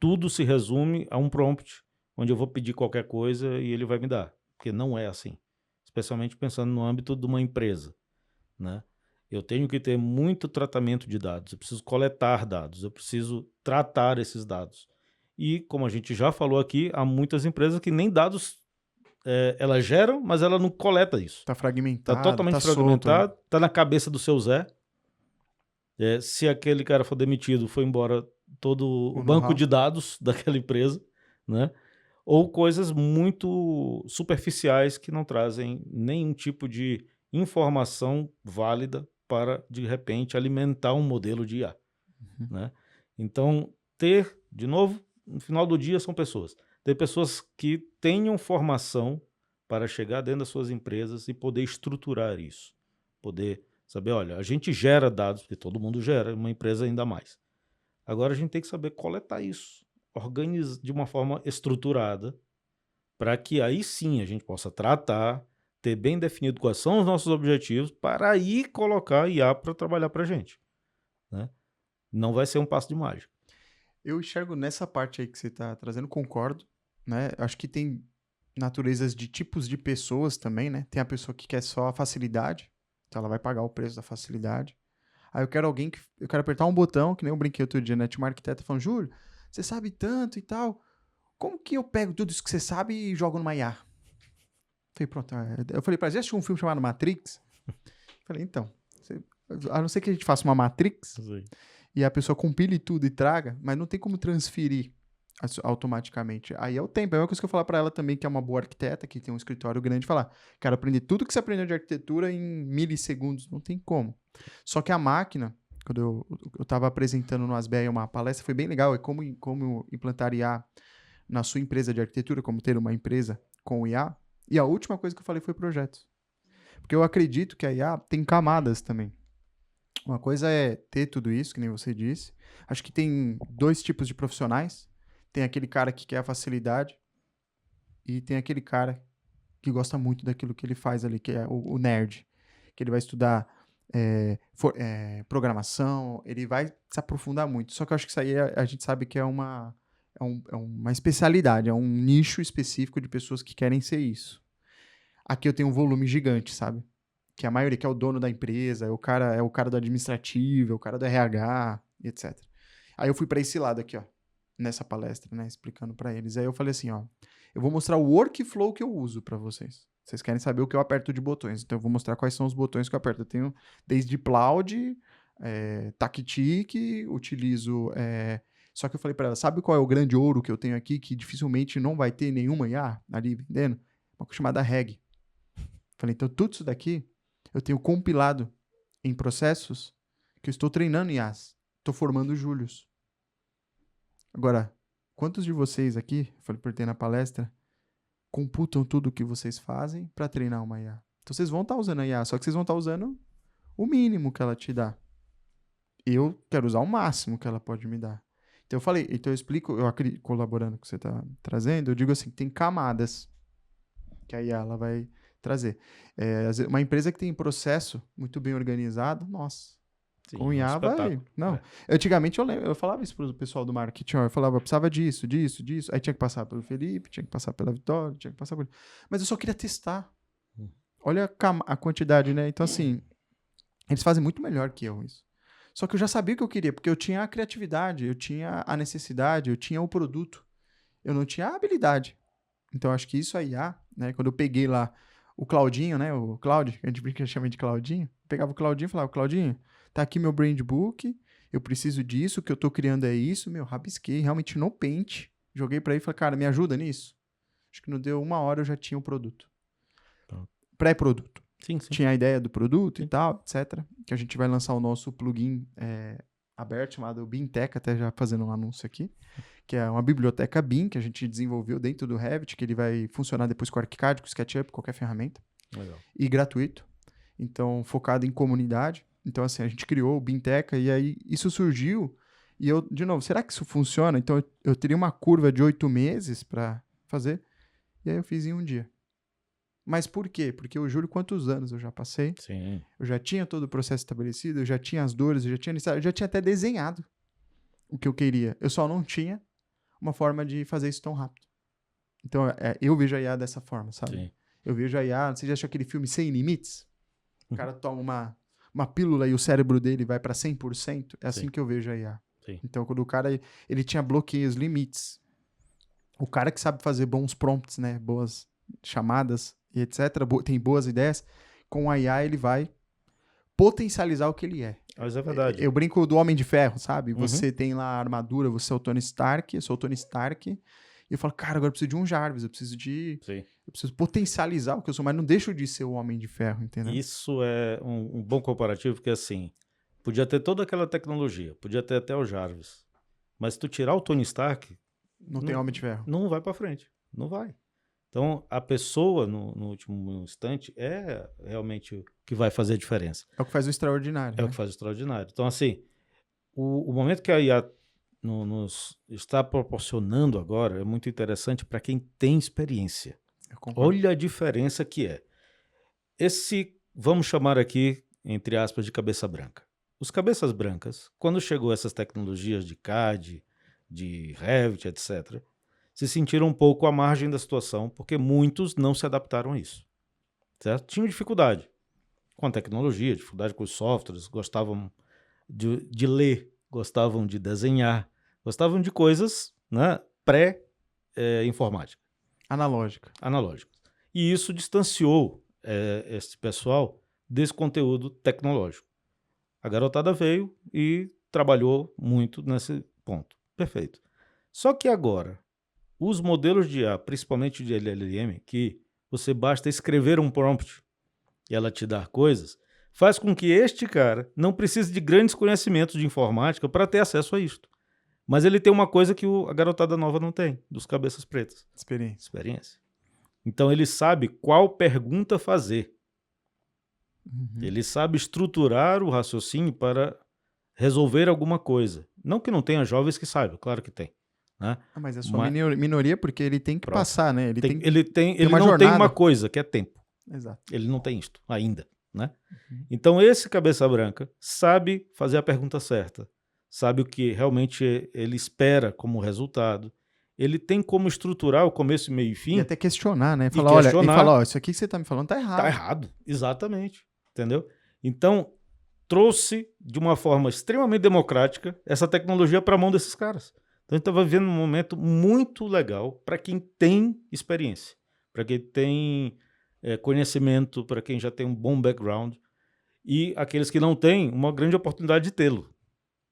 tudo se resume a um prompt, onde eu vou pedir qualquer coisa e ele vai me dar. Porque não é assim. Especialmente pensando no âmbito de uma empresa, né? Eu tenho que ter muito tratamento de dados, eu preciso coletar dados, eu preciso tratar esses dados. E, como a gente já falou aqui, há muitas empresas que nem dados elas geram, mas ela não coleta isso. Tá Está fragmentado, totalmente tá solto, né? fragmentado, está na cabeça do seu Zé. Se aquele cara for demitido, foi embora todo o banco know-how. de dados daquela empresa, né? Ou coisas muito superficiais que não trazem nenhum tipo de informação válida para, de repente, alimentar um modelo de IA, Uhum. né? Então, de novo, no final do dia são pessoas. Ter pessoas que tenham formação para chegar dentro das suas empresas e poder estruturar isso. Poder saber, olha, a gente gera dados, porque todo mundo gera, uma empresa ainda mais. Agora a gente tem que saber coletar isso, organizar de uma forma estruturada, para que aí sim a gente possa tratar, ter bem definido quais são os nossos objetivos, para aí colocar IA para trabalhar para a gente, né? Não vai ser um passo de mágica. Eu enxergo nessa parte aí que você tá trazendo, concordo, né? Acho que tem naturezas de tipos de pessoas também, né? Tem a pessoa que quer só a facilidade, então ela vai pagar o preço da facilidade. Aí eu quero alguém que... Eu quero apertar um botão, que nem eu brinquei outro dia, né? Tinha uma arquiteta falando, Júlio, você sabe tanto e tal. Como que eu pego tudo isso que você sabe e jogo numa IA? Falei, pronto. Eu falei pra ela, já assistiu um filme chamado Matrix? Falei, então, a não ser que a gente faça uma Matrix Sim. e a pessoa compile tudo e traga, mas não tem como transferir automaticamente. Aí é o tempo. É a mesma coisa que eu falar pra ela também, que é uma boa arquiteta, que tem um escritório grande, falar, quero aprender tudo que você aprendeu de arquitetura em milissegundos. Não tem como. Só que a máquina, quando eu tava apresentando no ASBEA uma palestra, foi bem legal, é como implantar IA na sua empresa de arquitetura, como ter uma empresa com IA. E a última coisa que eu falei foi projetos. Porque eu acredito que a IA tem camadas também. Uma coisa é ter tudo isso, que nem você disse. Acho que tem 2 tipos de profissionais. Tem aquele cara que quer a facilidade e tem aquele cara que gosta muito daquilo que ele faz ali, que é o nerd. Que ele vai estudar programação, ele vai se aprofundar muito. Só que eu acho que isso aí a gente sabe que é uma especialidade, é um nicho específico de pessoas que querem ser isso. Aqui eu tenho um volume gigante, sabe? Que a maioria que é o dono da empresa, é o cara do administrativo, é o cara do RH, etc. Aí eu fui para esse lado aqui, ó, nessa palestra, né, explicando para eles. Aí eu falei assim, ó, eu vou mostrar o workflow que eu uso para vocês. Vocês querem saber o que eu aperto de botões, então eu vou mostrar quais são os botões que eu aperto. Eu tenho desde Cloud, Tactic, utilizo... Só que eu falei para ela, sabe qual é o grande ouro que eu tenho aqui, que dificilmente não vai ter nenhuma IA ali vendendo? Uma coisa chamada REG. Falei, então tudo isso daqui eu tenho compilado em processos que eu estou treinando IAs. Estou formando Júlios. Agora, quantos de vocês aqui, perguntei na palestra, computam tudo o que vocês fazem para treinar uma IA? Então vocês vão estar usando a IA, só que vocês vão estar usando o mínimo que ela te dá. Eu quero usar o máximo que ela pode me dar. Então eu falei, então eu explico, colaborando com o que você está trazendo, eu digo assim, tem camadas que a IA ela vai trazer. Uma empresa que tem processo muito bem organizado, nossa, Sim, com IA vai... Não. Antigamente eu falava isso pro pessoal do marketing, eu falava, precisava disso, aí tinha que passar pelo Felipe, tinha que passar pela Vitória, tinha que passar por... Mas eu só queria testar. Olha a quantidade, né? Então, assim, eles fazem muito melhor que eu isso. Só que eu já sabia o que eu queria, porque eu tinha a criatividade, eu tinha a necessidade, eu tinha o produto. Eu não tinha a habilidade. Então, acho que isso a IA, né? Quando eu peguei lá o Claudinho, né? O Claudio, que a gente chama de Claudinho. Eu pegava o Claudinho e falava, Claudinho, tá aqui meu brand book, eu preciso disso, o que eu tô criando é isso, rabisquei realmente no Paint, joguei pra ele e falei, cara, me ajuda nisso? Acho que não deu 1 hora, eu já tinha o produto. Pré-produto. Sim. Tinha a ideia do produto e tal, etc. Que a gente vai lançar o nosso plugin aberto, chamado BIMTech, até já fazendo um anúncio aqui, que é uma biblioteca BIM que a gente desenvolveu dentro do Revit, que ele vai funcionar depois com o ArchiCAD, com o SketchUp, qualquer ferramenta. Legal. E gratuito. Então, focado em comunidade. Então, assim, a gente criou o BIMTech e aí isso surgiu. E eu, de novo, será que isso funciona? Então, eu teria uma curva de 8 meses para fazer. E aí eu fiz em 1 dia. Mas por quê? Porque o Júlio, quantos anos eu já passei? Sim. Eu já tinha todo o processo estabelecido, eu já tinha as dores, eu já tinha até desenhado o que eu queria. Eu só não tinha uma forma de fazer isso tão rápido. Então, eu vejo a IA dessa forma, sabe? Sim. Eu vejo a IA... Você já achou aquele filme Sem Limites? O cara toma uma pílula e o cérebro dele vai para 100%. É assim Sim. que eu vejo a IA. Sim. Então, quando o cara ele tinha bloqueios, limites. O cara que sabe fazer bons prompts, né? Boas chamadas e etc. Tem boas ideias. Com a IA, ele vai potencializar o que ele é. Mas é verdade. Eu brinco do Homem de Ferro, sabe? Você tem lá a armadura, você é o Tony Stark, eu sou o Tony Stark. E eu falo, cara, agora eu preciso de um Jarvis, eu preciso potencializar o que eu sou, mas não deixo de ser o Homem de Ferro, entendeu? Isso é um bom comparativo, porque assim, podia ter toda aquela tecnologia, podia ter até o Jarvis, mas se tu tirar o Tony Stark... Não tem Homem de Ferro. Não vai pra frente, não vai. Então, a pessoa, no último instante, é realmente o que vai fazer a diferença. É o que faz o extraordinário. É o que faz o extraordinário. Então, assim, o momento que a IA nos está proporcionando agora é muito interessante para quem tem experiência. Olha a diferença que é. Vamos chamar aqui, entre aspas, de cabeça branca. Os cabeças brancas, quando chegou essas tecnologias de CAD, de Revit, etc., se sentiram um pouco à margem da situação, porque muitos não se adaptaram a isso. Certo? Tinham dificuldade com a tecnologia, dificuldade com os softwares, gostavam de ler, gostavam de desenhar, gostavam de coisas, né, pré-informática, Analógica. analógica. E isso distanciou esse pessoal desse conteúdo tecnológico. A garotada veio e trabalhou muito nesse ponto. Perfeito. Só que agora, os modelos de IA, principalmente de LLM, que você basta escrever um prompt e ela te dar coisas, faz com que este cara não precise de grandes conhecimentos de informática para ter acesso a isto. Mas ele tem uma coisa que a garotada nova não tem, dos cabeças pretas. Experiência. Então ele sabe qual pergunta fazer. Uhum. Ele sabe estruturar o raciocínio para resolver alguma coisa. Não que não tenha jovens que saibam, claro que tem. Né? Mas é só minoria porque ele tem que passar, né? Ele uma não jornada. tem uma coisa, que é tempo. Exato. Ele não tem isto ainda. Né? Uhum. Então esse cabeça branca sabe fazer a pergunta certa, sabe o que realmente ele espera como resultado, ele tem como estruturar o começo, meio e fim. E até questionar, né? Falar, isso aqui que você tá me falando tá errado. Tá errado, exatamente. Entendeu? Então, trouxe de uma forma extremamente democrática essa tecnologia para a mão desses caras. Então, a gente estava vivendo um momento muito legal para quem tem experiência, para quem tem conhecimento, para quem já tem um bom background, e aqueles que não têm, uma grande oportunidade de tê-lo.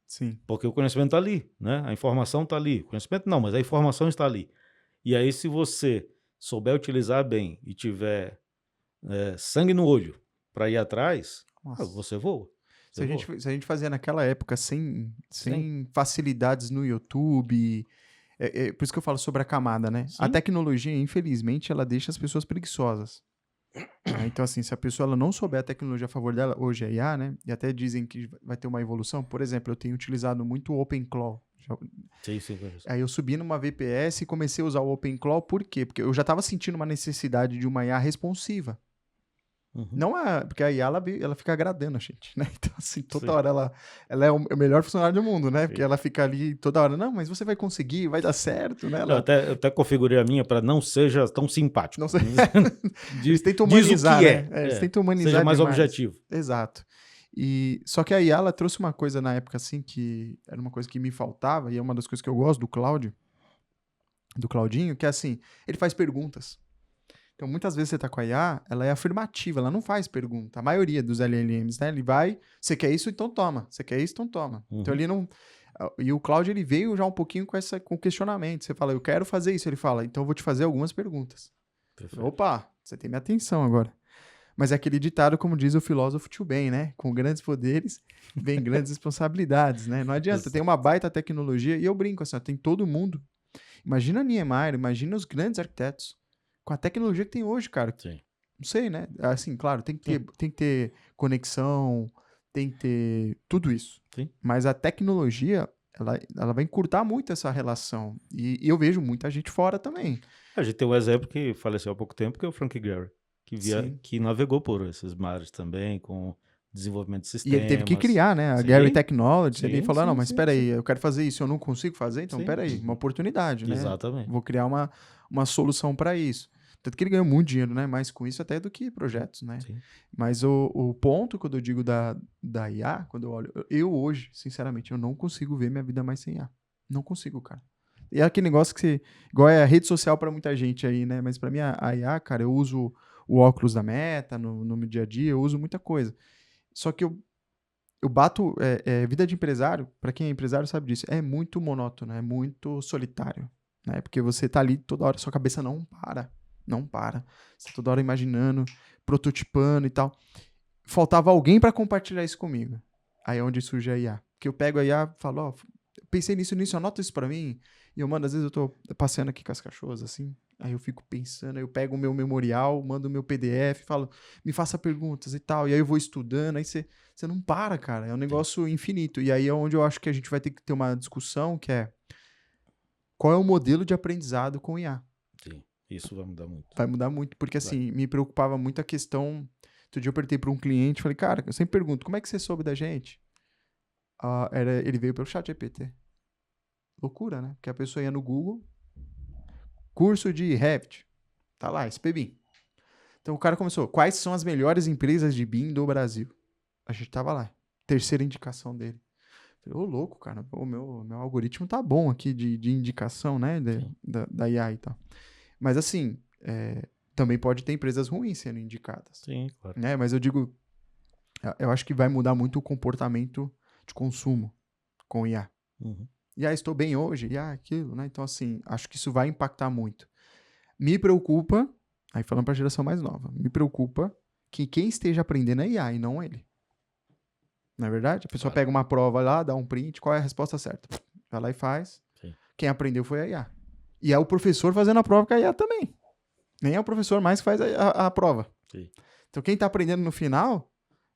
Sim. Porque o conhecimento está ali, né? A informação está ali. O conhecimento não, mas a informação está ali. E aí, se você souber utilizar bem e tiver sangue no olho para ir atrás, você voa. Se a gente fazia naquela época sem facilidades no YouTube, por isso que eu falo sobre a camada, né? Sim. A tecnologia, infelizmente, ela deixa as pessoas preguiçosas. Então, assim, se a pessoa ela não souber a tecnologia a favor dela, hoje é IA, né? E até dizem que vai ter uma evolução. Por exemplo, eu tenho utilizado muito o OpenClaw. Sim. Aí eu subi numa VPS e comecei a usar o OpenClaw, por quê? Porque eu já estava sentindo uma necessidade de uma IA responsiva. Uhum. Não porque a IA ela fica agradando a gente, né? Então, assim, toda hora ela é o melhor funcionário do mundo, né? Sim. Porque ela fica ali toda hora, não, mas você vai conseguir, vai dar certo, né? Eu até configurei a minha para não seja tão simpático. Não sei. Eles tentam humanizar, diz o que né? Eles tentam humanizar seja mais demais. objetivo. Exato. Só que a IA, ela trouxe uma coisa na época, assim, que era uma coisa que me faltava, e é uma das coisas que eu gosto do Claudinho, que é assim, ele faz perguntas. Então, muitas vezes você tá com a IA, ela é afirmativa, ela não faz pergunta. A maioria dos LLMs, né? Ele vai, você quer isso, então toma. Você quer isso, então toma. Uhum. Então, ele não... E o Claude, ele veio já um pouquinho com questionamento. Você fala, eu quero fazer isso. Ele fala, então eu vou te fazer algumas perguntas. Perfeito. Opa, você tem minha atenção agora. Mas é aquele ditado, como diz o filósofo Tio Ben, né? Com grandes poderes, vem grandes responsabilidades, né? Não adianta, tem uma baita tecnologia. E eu brinco assim, ó, tem todo mundo. Imagina a Niemeyer, imagina os grandes arquitetos. Com a tecnologia que tem hoje, cara. Sim. Não sei, né? Assim, claro, tem que ter conexão, tem que ter tudo isso. Sim. Mas a tecnologia, ela vai encurtar muito essa relação. E eu vejo muita gente fora também. A gente tem um exemplo que faleceu há pouco tempo, que é o Frank Gehry, que navegou por esses mares também, com desenvolvimento de sistemas. E ele teve que criar, né? A Gehry Technology. Ele falou, não, mas espera aí, eu quero fazer isso, eu não consigo fazer, então espera aí, uma oportunidade, né? Exatamente. Vou criar uma solução para isso. Tanto que ele ganhou muito dinheiro, né? Mais com isso até do que projetos, né? Sim. Mas o ponto, quando eu digo da IA, quando eu olho... Eu hoje, sinceramente, eu não consigo ver minha vida mais sem IA. Não consigo, cara. E é aquele negócio que igual é a rede social para muita gente aí, né? Mas para mim, a IA, cara, eu uso o óculos da Meta no meu dia a dia, eu uso muita coisa. Só que eu bato... vida de empresário, para quem é empresário sabe disso, é muito monótono, é muito solitário, né? Porque você tá ali toda hora, sua cabeça não para. Não para. Você tá toda hora imaginando, prototipando e tal. Faltava alguém para compartilhar isso comigo. Aí é onde surge a IA. Porque eu pego a IA e falo, ó, pensei nisso, anota isso para mim. E eu mando, às vezes eu tô passeando aqui com as cachorras, assim. Aí eu fico pensando, aí eu pego o meu memorial, mando o meu PDF, falo, me faça perguntas e tal. E aí eu vou estudando, aí você não para, cara. É um negócio infinito. E aí é onde eu acho que a gente vai ter que ter uma discussão, que é qual é o modelo de aprendizado com IA? Sim. Isso vai mudar muito. Vai mudar muito, porque assim, me preocupava muito a questão... Outro dia eu perguntei para um cliente, falei, cara, eu sempre pergunto, como é que você soube da gente? Ele veio pelo ChatGPT. Loucura, né? Porque a pessoa ia no Google, curso de Revit, tá lá, SPBIM. Então o cara começou, quais são as melhores empresas de BIM do Brasil? A gente tava lá. terceira indicação dele. Falei, ô louco, cara, o meu algoritmo tá bom aqui de indicação, né, da IA e tal. Mas assim, também pode ter empresas ruins sendo indicadas. Sim, claro. Né? Mas eu digo, eu acho que vai mudar muito o comportamento de consumo com IA. Uhum. IA, estou bem hoje, IA, aquilo, né? Então, assim, acho que isso vai impactar muito. Me preocupa, aí falando para a geração mais nova, me preocupa que quem esteja aprendendo é IA e não ele. Não é verdade? A pessoa Claro. pega uma prova lá, dá um print, qual é a resposta certa? Vai lá e faz. Sim. Quem aprendeu foi a IA. E é o professor fazendo a prova com a IA também. Nem é o professor mais que faz a prova. Sim. Então, quem está aprendendo no final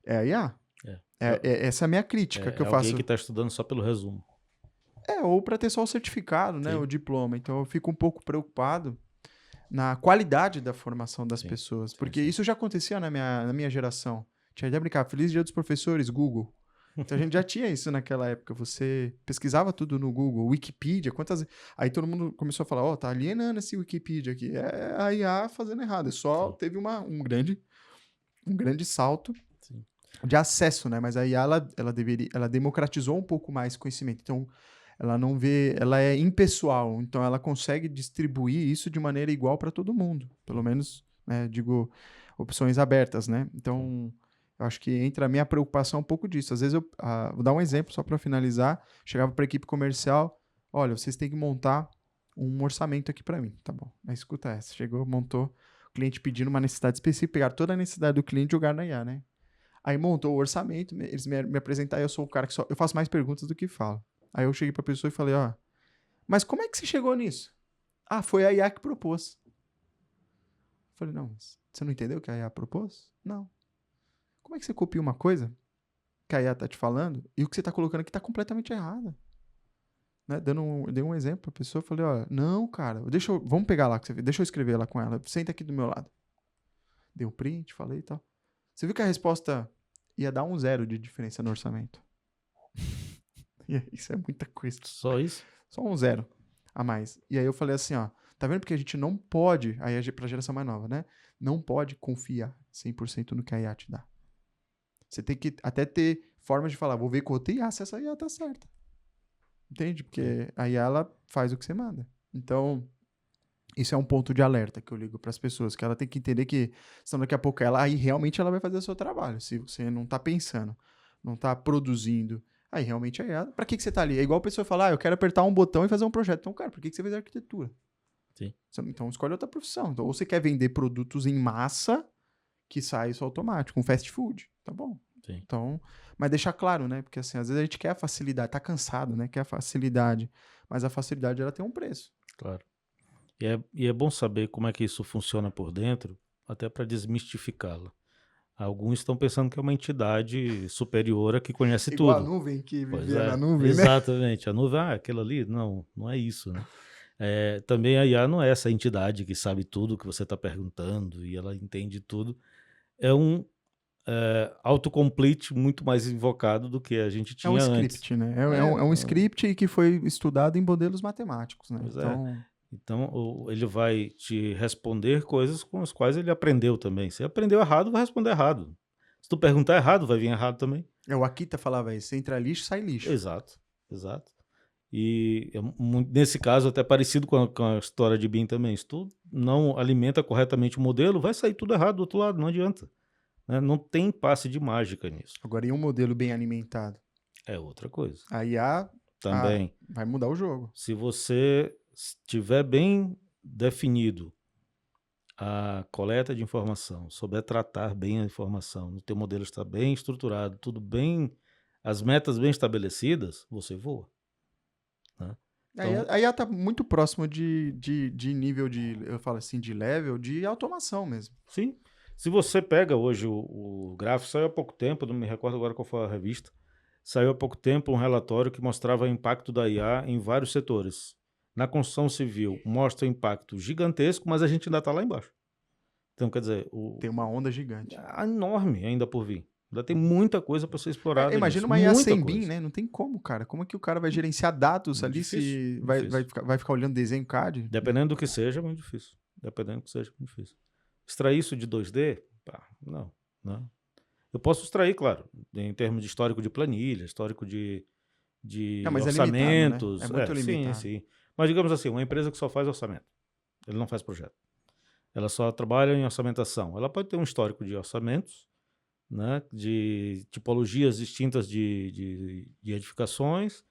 é a IA. Essa é a minha crítica que eu faço. Alguém que está estudando só pelo resumo. Ou para ter só o certificado, né, Sim. o diploma. Então, eu fico um pouco preocupado na qualidade da formação das Sim. pessoas. Sim, Porque sim. isso já acontecia na minha geração. Tinha até brincar, Feliz Dia dos Professores, Google. Então a gente já tinha isso naquela época. Você pesquisava tudo no Google, Wikipedia, Aí todo mundo começou a falar, tá alienando esse Wikipedia aqui. É a IA fazendo errado. Só Sim. teve um grande salto Sim. de acesso, né? Mas a IA, ela democratizou um pouco mais conhecimento. Então, ela não vê, ela é impessoal. Então, ela consegue distribuir isso de maneira igual para todo mundo. Pelo menos, né, digo, opções abertas, né? Então, eu acho que entra a minha preocupação um pouco disso. Às vezes, vou dar um exemplo só para finalizar. Chegava para a equipe comercial, olha, vocês têm que montar um orçamento aqui para mim. Tá bom, aí escuta essa. Chegou, montou, o cliente pedindo uma necessidade específica, pegaram toda a necessidade do cliente e jogaram na IA, né? Aí montou o orçamento, eles me apresentaram, eu sou o cara que eu faço mais perguntas do que falo. Aí eu cheguei pra pessoa e falei, mas como é que você chegou nisso? Ah, foi a IA que propôs. Eu falei, não, mas você não entendeu o que a IA propôs? Não. Como é que você copia uma coisa que a IA tá te falando e o que você tá colocando aqui tá completamente errado? Né? Dei um exemplo pra pessoa, falei, não, cara, vamos pegar lá, deixa eu escrever lá com ela, senta aqui do meu lado. Dei um print, falei e tal. Você viu que a resposta ia dar 0 de diferença no orçamento. E isso é muita coisa. Só isso? Só 0 a mais. E aí eu falei assim, tá vendo porque a gente não pode, aí é pra geração mais nova, né? Não pode confiar 100% no que a IA te dá. Você tem que até ter formas de falar, vou ver com outra IA se essa IA tá certa. Entende? Porque a IA, ela faz o que você manda. Então, isso é um ponto de alerta que eu ligo para as pessoas, que ela tem que entender que, senão daqui a pouco aí realmente ela vai fazer o seu trabalho. Se você não tá pensando, não tá produzindo, aí realmente é ela. Pra que você tá ali? É igual a pessoa falar, eu quero apertar um botão e fazer um projeto. Então, cara, por que você fez arquitetura? Sim. Então, escolhe outra profissão. Então, ou você quer vender produtos em massa que sai isso automático, um fast food, tá bom. Sim. Então, mas deixar claro, né? Porque assim, às vezes a gente quer a facilidade, tá cansado, né? Quer a facilidade, mas a facilidade ela tem um preço. Claro. E é bom saber como é que isso funciona por dentro, até para desmistificá-la. Alguns estão pensando que é uma entidade superior que conhece Igual tudo. a nuvem que Pois vivia é, na nuvem, né? exatamente. A nuvem, aquilo ali, não é isso, né? Também a IA não é essa entidade que sabe tudo que você está perguntando e ela entende tudo. É um autocomplete muito mais invocado do que a gente É um tinha antes. script, né? É um script que foi estudado em modelos matemáticos, né? Pois Então, Então, ele vai te responder coisas com as quais ele aprendeu também. Se aprendeu errado, vai responder errado. Se tu perguntar errado, vai vir errado também. o Akita falava isso, entra lixo, sai lixo. Exato. E nesse caso, até parecido com a história de BIM também. Se tu não alimenta corretamente o modelo, vai sair tudo errado do outro lado, não adianta. Né? Não tem passe de mágica nisso. Agora, e um modelo bem alimentado? É outra coisa. A IA Também. vai mudar o jogo. Se você tiver bem definido a coleta de informação, souber tratar bem a informação, o teu modelo está bem estruturado, tudo bem, as metas bem estabelecidas, você voa. Né? Então, A IA está muito próximo de nível eu falo assim, de level de automação mesmo. sim. Se você pega hoje o gráfico, saiu há pouco tempo, não me recordo agora qual foi a revista, saiu há pouco tempo um relatório que mostrava o impacto da IA em vários setores. Na construção civil, mostra um impacto gigantesco, mas a gente ainda está lá embaixo. Então, quer dizer... Tem uma onda gigante. Enorme ainda por vir. Ainda tem muita coisa para ser explorada. Imagina uma IA sem BIM, né? Não tem como, cara. Como é que o cara vai gerenciar dados ali se vai ficar olhando desenho CAD? Dependendo do que seja, é muito difícil. Extrair isso de 2D? Não. Eu posso extrair, claro, em termos de histórico de planilha, histórico de Não, mas é limitado, né? orçamentos. É muito Sim, limitado. sim. Mas digamos assim, uma empresa que só faz orçamento, ele não faz projeto. Ela só trabalha em orçamentação. Ela pode ter um histórico de orçamentos, né, de tipologias distintas de edificações,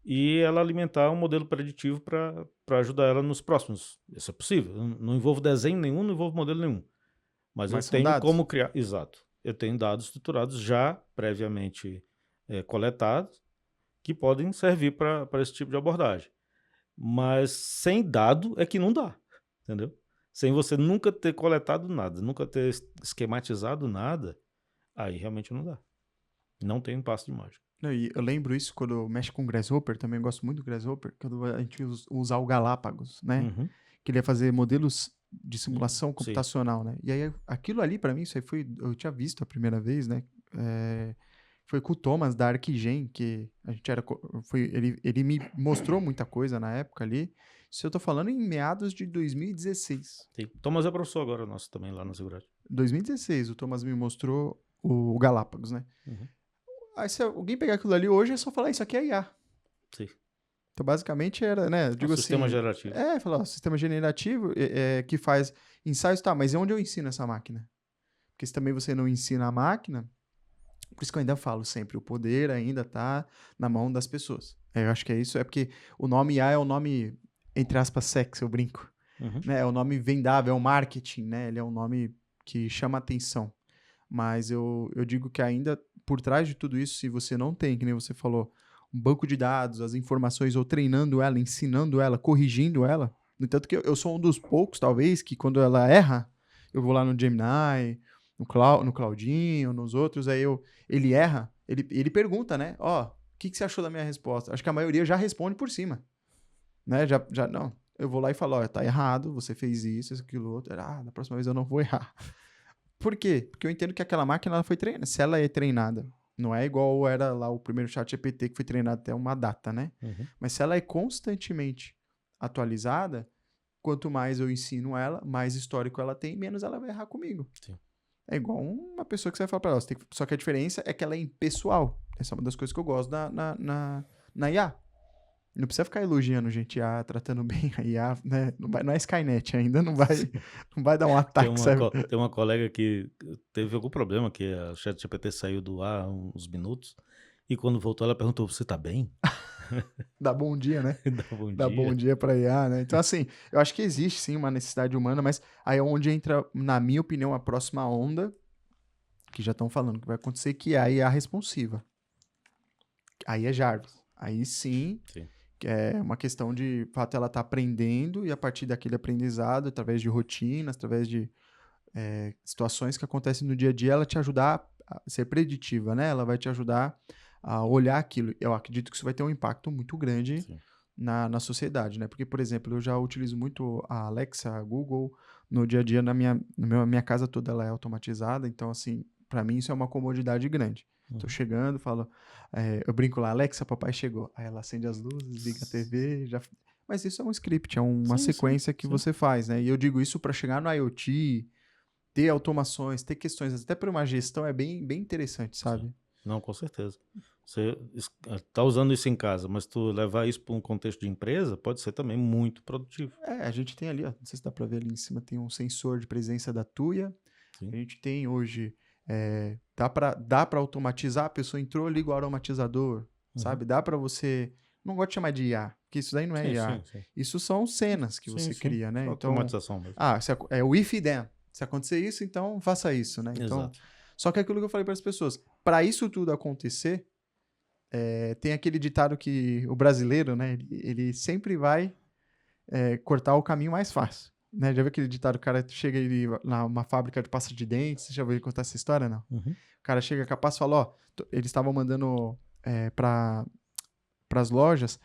e ela alimentar um modelo preditivo para ajudar ela nos próximos. Isso é possível. Eu não envolve desenho nenhum, não envolve modelo nenhum. Mas eu Mas são tenho dados. como criar. Exato. Eu tenho dados estruturados já previamente coletados que podem servir para esse tipo de abordagem. Mas sem dado é que não dá, entendeu? Sem você nunca ter coletado nada, nunca ter esquematizado nada, aí realmente não dá. Não tem um passo de mágica. Não, e eu lembro isso quando eu mexo com Grasshopper, também gosto muito do Grasshopper, quando a gente usar o Galápagos, né? Uhum. Que ele ia fazer modelos de simulação Sim. computacional, né? E aí, aquilo ali, pra mim, isso aí foi... Eu tinha visto a primeira vez, né? Foi com o Thomas, da Arquigen, que a gente era... Ele me mostrou muita coisa na época ali. Isso eu tô falando em meados de 2016. Sim. Thomas é professor agora nosso também lá na Seguridade. 2016, o Thomas me mostrou o Galápagos, né? Uhum. Aí se alguém pegar aquilo ali hoje, é só falar, isso aqui é IA. Sim. Então, basicamente, era, né? Eu digo assim... Sistema generativo. Falar, ó, sistema generativo que faz ensaios, tá, mas onde eu ensino essa máquina? Porque se também você não ensina a máquina, por isso que eu ainda falo sempre, o poder ainda tá na mão das pessoas. Eu acho que é isso, é porque o nome IA é o nome, entre aspas, sexy, eu brinco. Uhum. Né? É o nome vendável, é o marketing, né? Ele é um nome que chama atenção. Mas eu digo que ainda, por trás de tudo isso, se você não tem, que nem você falou, um banco de dados, as informações, ou treinando ela, ensinando ela, corrigindo ela. No entanto que eu sou um dos poucos, talvez, que quando ela erra, eu vou lá no Gemini, no Claudinho, nos outros, aí ele erra, ele pergunta, né? Ó, o que você achou da minha resposta? Acho que a maioria já responde por cima. Né? Não. Eu vou lá e falo, ó, tá errado, você fez isso, aquilo, outro. Da próxima vez eu não vou errar. Por quê? Porque eu entendo que aquela máquina ela foi treinada. Se ela é treinada, não é igual era lá o primeiro chat GPT que foi treinado até uma data, né? Uhum. Mas se ela é constantemente atualizada, quanto mais eu ensino ela, mais histórico ela tem, menos ela vai errar comigo. Sim. É igual uma pessoa que você vai falar pra ela. Só que a diferença é que ela é impessoal. Essa é uma das coisas que eu gosto na IA. Não precisa ficar elogiando gente IA, tratando bem a IA, né? Não é Skynet ainda, não vai dar um ataque, sabe? Tem uma colega que teve algum problema, que a ChatGPT saiu do ar há uns minutos, e quando voltou ela perguntou, você tá bem? Dá bom dia, né? Dá bom Dá dia. bom dia pra IA, né? Então, assim, eu acho que existe sim uma necessidade humana, mas aí é onde entra, na minha opinião, a próxima onda, que já estão falando que vai acontecer, que é a IA responsiva. Aí é Jarvis. Aí sim, que é uma questão de fato ela tá aprendendo e a partir daquele aprendizado, através de rotinas, através de situações que acontecem no dia a dia, ela te ajudar a ser preditiva, né? Ela vai te ajudar a olhar aquilo. Eu acredito que isso vai ter um impacto muito grande na sociedade, né? Porque, por exemplo, eu já utilizo muito a Alexa, a Google, no dia a dia, na minha casa toda ela é automatizada, então, assim, para mim isso é uma comodidade grande. Tô chegando, falo, eu brinco lá, Alexa, papai chegou. Aí ela acende as luzes, liga a TV, já... Mas isso é um script, é uma sequência que você faz, né? E eu digo isso para chegar no IoT, ter automações, ter questões, até por uma gestão é bem, bem interessante, sabe? Sim. Não, com certeza. Você tá usando isso em casa, mas tu levar isso para um contexto de empresa pode ser também muito produtivo. A gente tem ali, ó, não sei se dá para ver ali em cima, tem um sensor de presença da Tuya. Sim. A gente tem hoje, dá para automatizar, a pessoa entrou, liga o aromatizador, sabe? Dá para você, não gosto de chamar de IA, porque isso daí não é IA. Sim. Isso são cenas que você cria, né? Então, automatização mesmo. é o if then. Se acontecer isso, então faça isso, né? Então, Exato. só que é aquilo que eu falei para as pessoas, para isso tudo acontecer, tem aquele ditado que o brasileiro, né? Ele sempre vai cortar o caminho mais fácil. Né? Já viu aquele ditado, o cara chega numa fábrica de pasta de dentes, você já ouviu contar essa história, não? Uhum. O cara chega capaz e fala, ó, eles estavam mandando para as lojas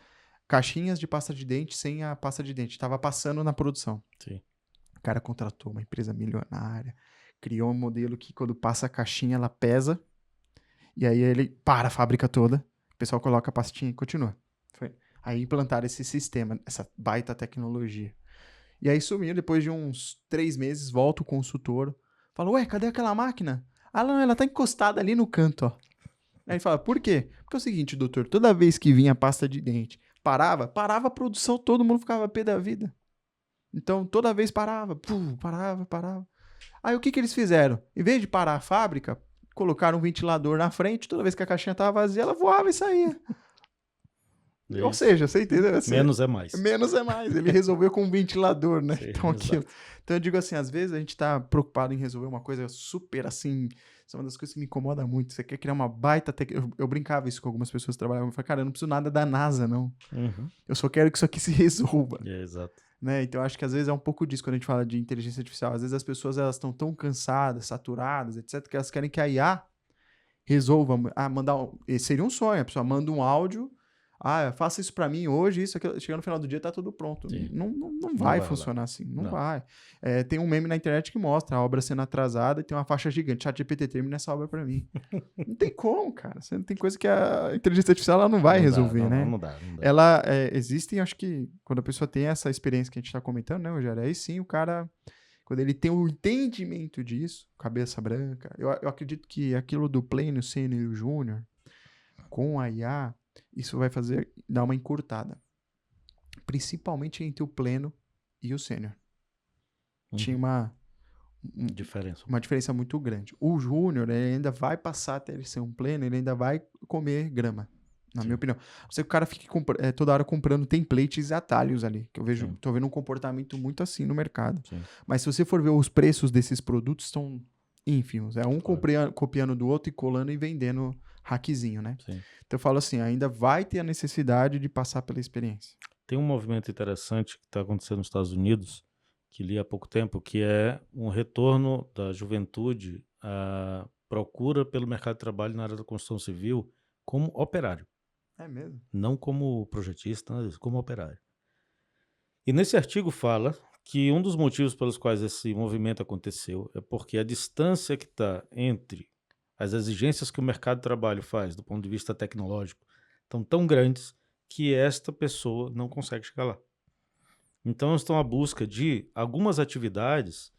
caixinhas de pasta de dente sem a pasta de dente, estava passando na produção. Sim. O cara contratou uma empresa milionária, criou um modelo que quando passa a caixinha ela pesa, e aí ele para a fábrica toda, o pessoal coloca a pastinha e continua. Aí implantaram esse sistema, essa baita tecnologia. E aí sumiu, depois de uns 3 meses, volta o consultor, fala, ué, cadê aquela máquina? Ah, não, ela tá encostada ali no canto, ó. Aí ele fala, por quê? Porque é o seguinte, doutor, toda vez que vinha pasta de dente, parava a produção, todo mundo ficava pé da vida. Então, toda vez parava. Aí o que eles fizeram? Em vez de parar a fábrica, colocaram um ventilador na frente, toda vez que a caixinha tava vazia, ela voava e saía. É Ou isso. seja, você entendeu? Menos é mais. Menos é mais. Ele resolveu com um ventilador, né? Sim, Então, aquilo. exato. Então, eu digo assim, às vezes a gente tá preocupado em resolver uma coisa super assim. Isso é uma das coisas que me incomoda muito. Você quer criar uma baita. Eu brincava isso com algumas pessoas que trabalhavam. Eu falei, cara, eu não preciso nada da NASA, não. Uhum. Eu só quero que isso aqui se resolva. É, exato. Né? Então, eu acho que às vezes é um pouco disso quando a gente fala de inteligência artificial. Às vezes as pessoas elas estão tão cansadas, saturadas, etc., que elas querem que a IA resolva. Mandar. Seria um sonho. A pessoa manda um áudio. Faça isso pra mim hoje, isso, aquilo. Chega no final do dia, tá tudo pronto. Sim. Não Não vai vai funcionar assim. Não Não. vai. Tem um meme na internet que mostra a obra sendo atrasada e tem uma faixa gigante. ChatGPT, termina essa obra pra mim. Não tem como, cara. Tem coisa que a inteligência artificial ela não vai Não dá, resolver, né? Não dá. Ela, existem, acho que, quando a pessoa tem essa experiência que a gente tá comentando, né, Rogério? Aí sim, o cara, quando ele tem o entendimento disso, cabeça branca, eu acredito que aquilo do pleno, sênior e o júnior, com a IA, isso vai dar uma encurtada. Principalmente entre o pleno e o sênior. Tinha Diferença. uma diferença muito grande. O júnior, ele ainda vai passar até ele ser um pleno, ele ainda vai comer grama, na minha opinião. Você que o cara fique toda hora comprando templates e atalhos ali, que eu vejo, Sim. tô vendo um comportamento muito assim no mercado. Sim. Mas se você for ver os preços desses produtos, estão ínfimos. É um Claro. copiando do outro e colando e vendendo hackzinho, né? Sim. Então eu falo assim, ainda vai ter a necessidade de passar pela experiência. Tem um movimento interessante que está acontecendo nos Estados Unidos, que li há pouco tempo, que é um retorno da juventude à procura pelo mercado de trabalho na área da construção civil como operário, É mesmo? não como projetista, nada disso, como operário. E nesse artigo fala que um dos motivos pelos quais esse movimento aconteceu é porque a distância que está entre as exigências que o mercado de trabalho faz do ponto de vista tecnológico estão tão grandes que esta pessoa não consegue chegar lá. Então, estão à busca de algumas atividades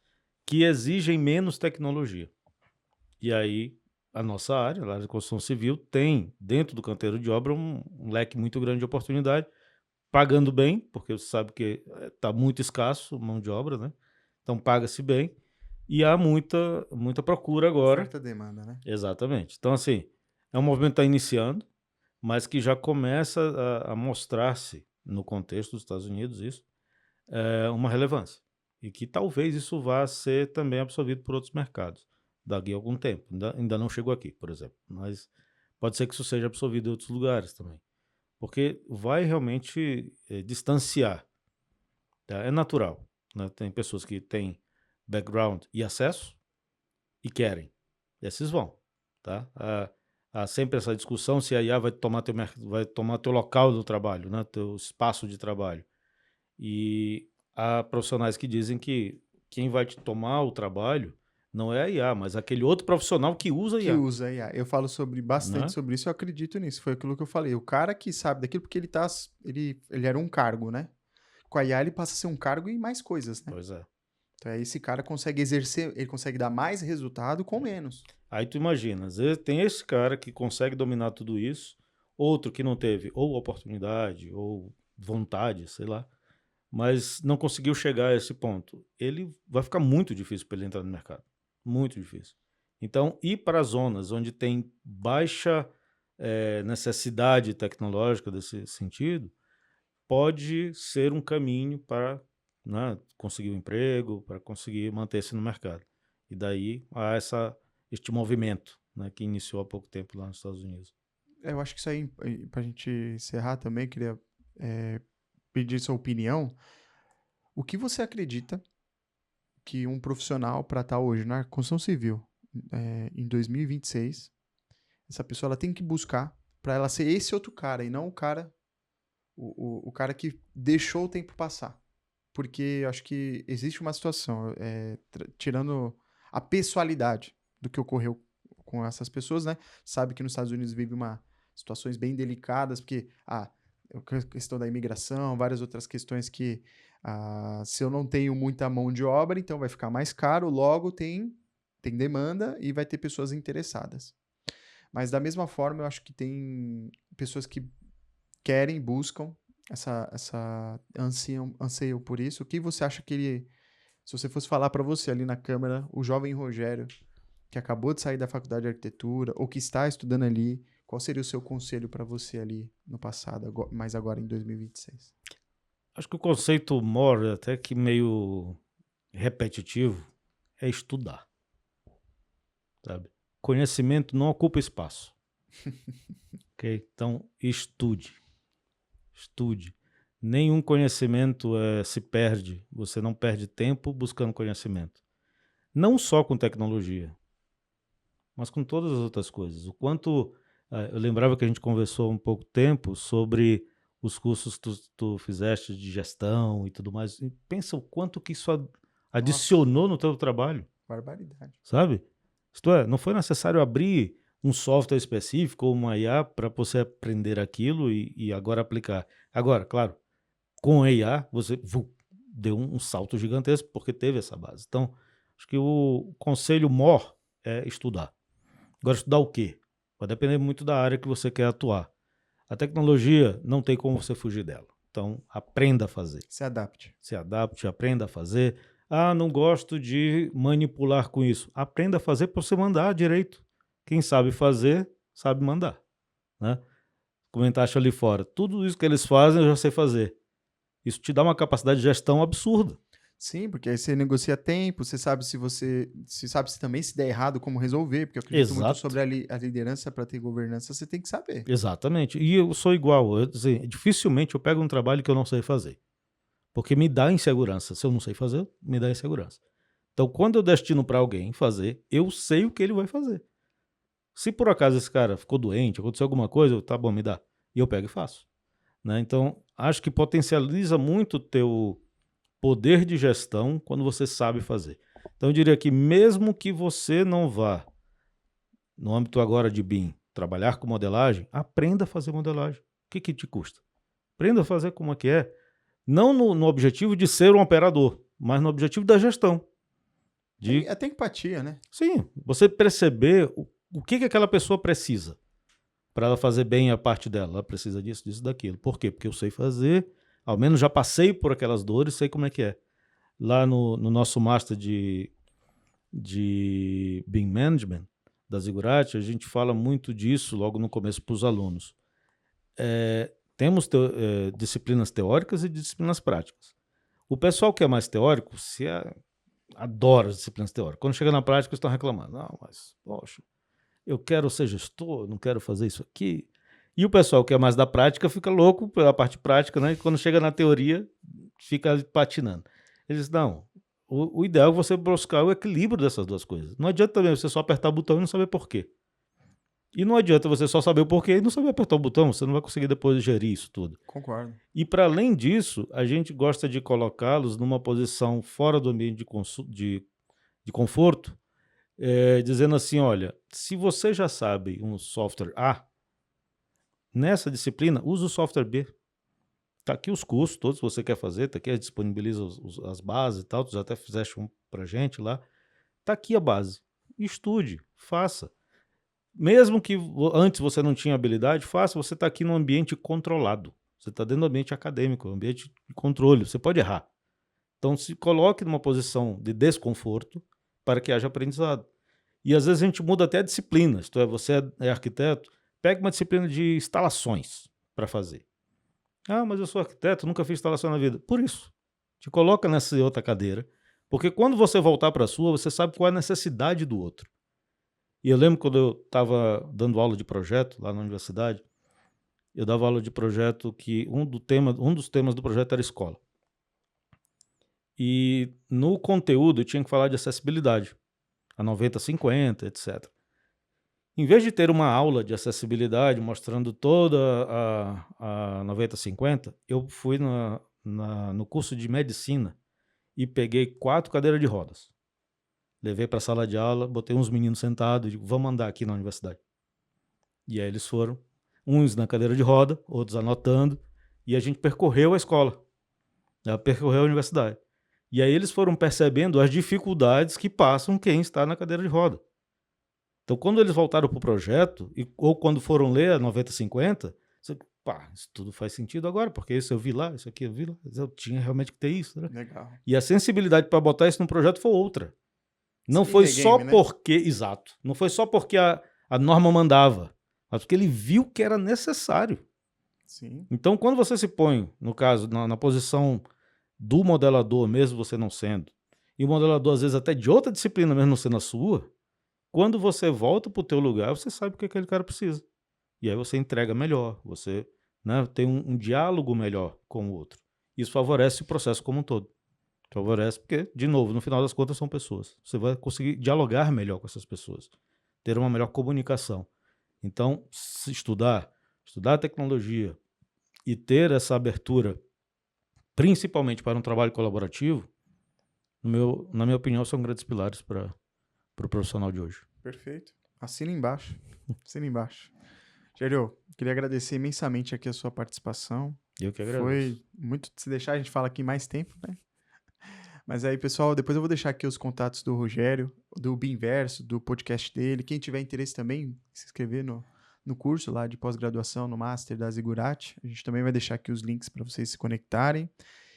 que exigem menos tecnologia. E aí, a nossa área, a área de construção civil, tem, dentro do canteiro de obra, um leque muito grande de oportunidade, pagando bem, porque você sabe que está muito escasso mão de obra, né? Então, paga-se bem. E há muita procura agora. Oferta e demanda, né? Exatamente. Então, assim, é um movimento que está iniciando, mas que já começa a mostrar-se, no contexto dos Estados Unidos, isso, uma relevância. E que talvez isso vá ser também absorvido por outros mercados daqui a algum tempo. Ainda não chegou aqui, por exemplo. Mas pode ser que isso seja absorvido em outros lugares também. Porque vai realmente distanciar. Tá? É natural. Né? Tem pessoas que têm background e acesso e querem. Esses vão. Tá? Há sempre essa discussão se a IA vai tomar teu local do trabalho, né? Teu espaço de trabalho. E há profissionais que dizem que quem vai te tomar o trabalho não é a IA, mas aquele outro profissional que usa a Que IA. usa IA. Eu falo bastante Né? sobre isso, eu acredito nisso. Foi aquilo que eu falei. O cara que sabe daquilo, porque ele era um cargo, né? Com a IA ele passa a ser um cargo e mais coisas, né? Pois é. Então aí esse cara consegue exercer, ele consegue dar mais resultado com menos. Aí tu imagina, às vezes tem esse cara que consegue dominar tudo isso, outro que não teve ou oportunidade ou vontade, sei lá, mas não conseguiu chegar a esse ponto. Ele vai ficar muito difícil para ele entrar no mercado. Muito difícil. Então, ir para zonas onde tem baixa necessidade tecnológica desse sentido, pode ser um caminho para, né, conseguir um emprego, para conseguir manter-se no mercado. E daí há este movimento, né, que iniciou há pouco tempo lá nos Estados Unidos. Eu acho que isso aí, pra gente encerrar também, queria pedir sua opinião. O que você acredita que um profissional para estar hoje na construção civil, em 2026, essa pessoa ela tem que buscar para ela ser esse outro cara e não o cara que deixou o tempo passar? Porque eu acho que existe uma situação, tirando a pessoalidade do que ocorreu com essas pessoas, né? Sabe que nos Estados Unidos vive situações bem delicadas, porque a questão da imigração, várias outras questões se eu não tenho muita mão de obra, então vai ficar mais caro, logo tem tem demanda e vai ter pessoas interessadas. Mas da mesma forma, eu acho que tem pessoas que querem, buscam, anseiam por isso. O que você acha que ele... Se você fosse falar para você ali na câmera, o jovem Rogério, que acabou de sair da faculdade de arquitetura, ou que está estudando ali, qual seria o seu conselho para você ali no passado, mas agora em 2026? Acho que o conceito maior, até que meio repetitivo, é estudar, sabe? Conhecimento não ocupa espaço, ok? Então, estude. Nenhum conhecimento se perde, você não perde tempo buscando conhecimento. Não só com tecnologia, mas com todas as outras coisas. O quanto... eu lembrava que a gente conversou há um pouco tempo sobre os cursos que tu fizeste de gestão e tudo mais. E pensa o quanto que isso adicionou no teu trabalho. Barbaridade. Sabe? Isto é, não foi necessário abrir um software específico ou uma IA para você aprender aquilo e agora aplicar. Agora, claro, com a IA você deu um salto gigantesco porque teve essa base. Então, acho que o conselho maior é estudar. Agora, estudar o quê? Vai depender muito da área que você quer atuar. A tecnologia não tem como você fugir dela. Então, aprenda a fazer. Se adapte. Se adapte, aprenda a fazer. Ah, não gosto de manipular com isso. Aprenda a fazer para você mandar direito. Quem sabe fazer, sabe mandar. Né? Comentaste ali fora. Tudo isso que eles fazem, eu já sei fazer. Isso te dá uma capacidade de gestão absurda. Sim, porque aí você negocia tempo, você sabe se também se der errado como resolver, porque eu acredito muito sobre a liderança para ter governança, você tem que saber. Exatamente. E eu sou igual. Dificilmente eu pego um trabalho que eu não sei fazer. Porque me dá insegurança. Se eu não sei fazer, me dá insegurança. Então, quando eu destino para alguém fazer, eu sei o que ele vai fazer. Se por acaso esse cara ficou doente, aconteceu alguma coisa, tá bom, me dá. E eu pego e faço. Né? Então, acho que potencializa muito o teu poder de gestão quando você sabe fazer. Então, eu diria que mesmo que você não vá, no âmbito agora de BIM, trabalhar com modelagem, aprenda a fazer modelagem. O que te custa? Aprenda a fazer como é que é. Não no objetivo de ser um operador, mas no objetivo da gestão. Até empatia, né? Sim, você perceber o que aquela pessoa precisa para ela fazer bem a parte dela. Ela precisa disso, disso, daquilo. Por quê? Porque eu sei fazer, ao menos já passei por aquelas dores, sei como é que é. Lá no nosso Master de BIM Management, da Ziggurat, a gente fala muito disso logo no começo para os alunos. Temos disciplinas teóricas e disciplinas práticas. O pessoal que é mais teórico adora as disciplinas teóricas. Quando chega na prática, estão reclamando. Não, mas, poxa, eu quero ser gestor, não quero fazer isso aqui. E o pessoal que é mais da prática fica louco pela parte prática, né? E quando chega na teoria, fica patinando. Eles dizem, não, o ideal é você buscar o equilíbrio dessas duas coisas. Não adianta também você só apertar o botão e não saber por quê. E não adianta você só saber o porquê e não saber apertar o botão, você não vai conseguir depois gerir isso tudo. Concordo. E para além disso, a gente gosta de colocá-los numa posição fora do ambiente de conforto, dizendo assim, olha, se você já sabe um software A, nessa disciplina, use o software B. Tá aqui os cursos todos que você quer fazer, tá aqui, disponibiliza as bases e tal, tu já até fizeste um pra gente lá. Tá aqui a base. Estude, faça. Mesmo que antes você não tinha habilidade, faça, você está aqui num ambiente controlado. Você está dentro do ambiente acadêmico, ambiente de controle, você pode errar. Então se coloque numa posição de desconforto para que haja aprendizado. E às vezes a gente muda até a disciplina. Isto é, você é arquiteto, pega uma disciplina de instalações para fazer. Ah, mas eu sou arquiteto, nunca fiz instalação na vida. Por isso, te coloca nessa outra cadeira, porque quando você voltar para a sua, você sabe qual é a necessidade do outro. E eu lembro quando eu estava dando aula de projeto lá na universidade, eu dava aula de projeto que um dos temas do projeto era escola. E no conteúdo eu tinha que falar de acessibilidade, a 90-50, etc. Em vez de ter uma aula de acessibilidade mostrando toda a 90-50, eu fui no curso de medicina e peguei 4 cadeiras de rodas. Levei para a sala de aula, botei uns meninos sentados e digo, vamos andar aqui na universidade. E aí eles foram, uns na cadeira de roda, outros anotando, e a gente percorreu a escola, percorreu a universidade. E aí eles foram percebendo as dificuldades que passam quem está na cadeira de roda. Então, quando eles voltaram para o projeto, ou quando foram ler a 9050, você, pá, isso tudo faz sentido agora, porque isso eu vi lá, isso aqui eu vi lá, eu tinha realmente que ter isso, né? Legal. E a sensibilidade para botar isso no projeto foi outra. Não Skin foi the só game, né? porque, exato, não foi só porque a norma mandava, mas porque ele viu que era necessário. Sim. Então, quando você se põe, no caso, na posição do modelador, mesmo você não sendo, e o modelador, às vezes, até de outra disciplina, mesmo não sendo a sua, quando você volta para o teu lugar, você sabe o que aquele cara precisa. E aí você entrega melhor, você, né, tem um diálogo melhor com o outro. Isso favorece o processo como um todo. Favorece porque, de novo, no final das contas são pessoas. Você vai conseguir dialogar melhor com essas pessoas, ter uma melhor comunicação. Então, se estudar a tecnologia e ter essa abertura, principalmente para um trabalho colaborativo, na minha opinião, são grandes pilares para o profissional de hoje. Perfeito. Assina embaixo. Assina embaixo. Gério, queria agradecer imensamente aqui a sua participação. Eu que agradeço. Foi muito... Se deixar, a gente fala aqui mais tempo, né? Mas aí, pessoal, depois eu vou deixar aqui os contatos do Rogério, do Binverso, do podcast dele. Quem tiver interesse também, se inscrever no curso lá de pós-graduação, no Master da Zigurati. A gente também vai deixar aqui os links para vocês se conectarem.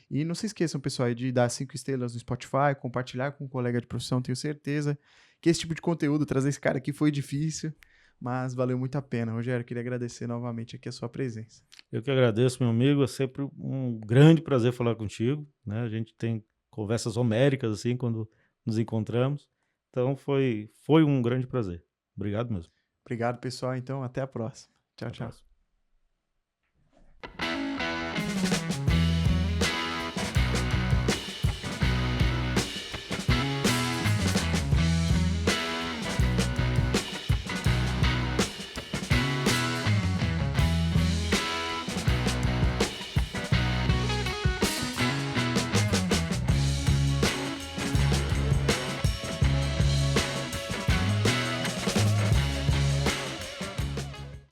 E não se esqueçam, pessoal, de dar 5 estrelas no Spotify, compartilhar com um colega de profissão. Tenho certeza que esse tipo de conteúdo, trazer esse cara aqui foi difícil, mas valeu muito a pena. Rogério, queria agradecer novamente aqui a sua presença. Eu que agradeço, meu amigo. É sempre um grande prazer falar contigo, né? A gente tem conversas homéricas, assim, quando nos encontramos. Então, foi um grande prazer. Obrigado mesmo. Obrigado, pessoal. Então, até a próxima. Tchau, Até a tchau. próxima.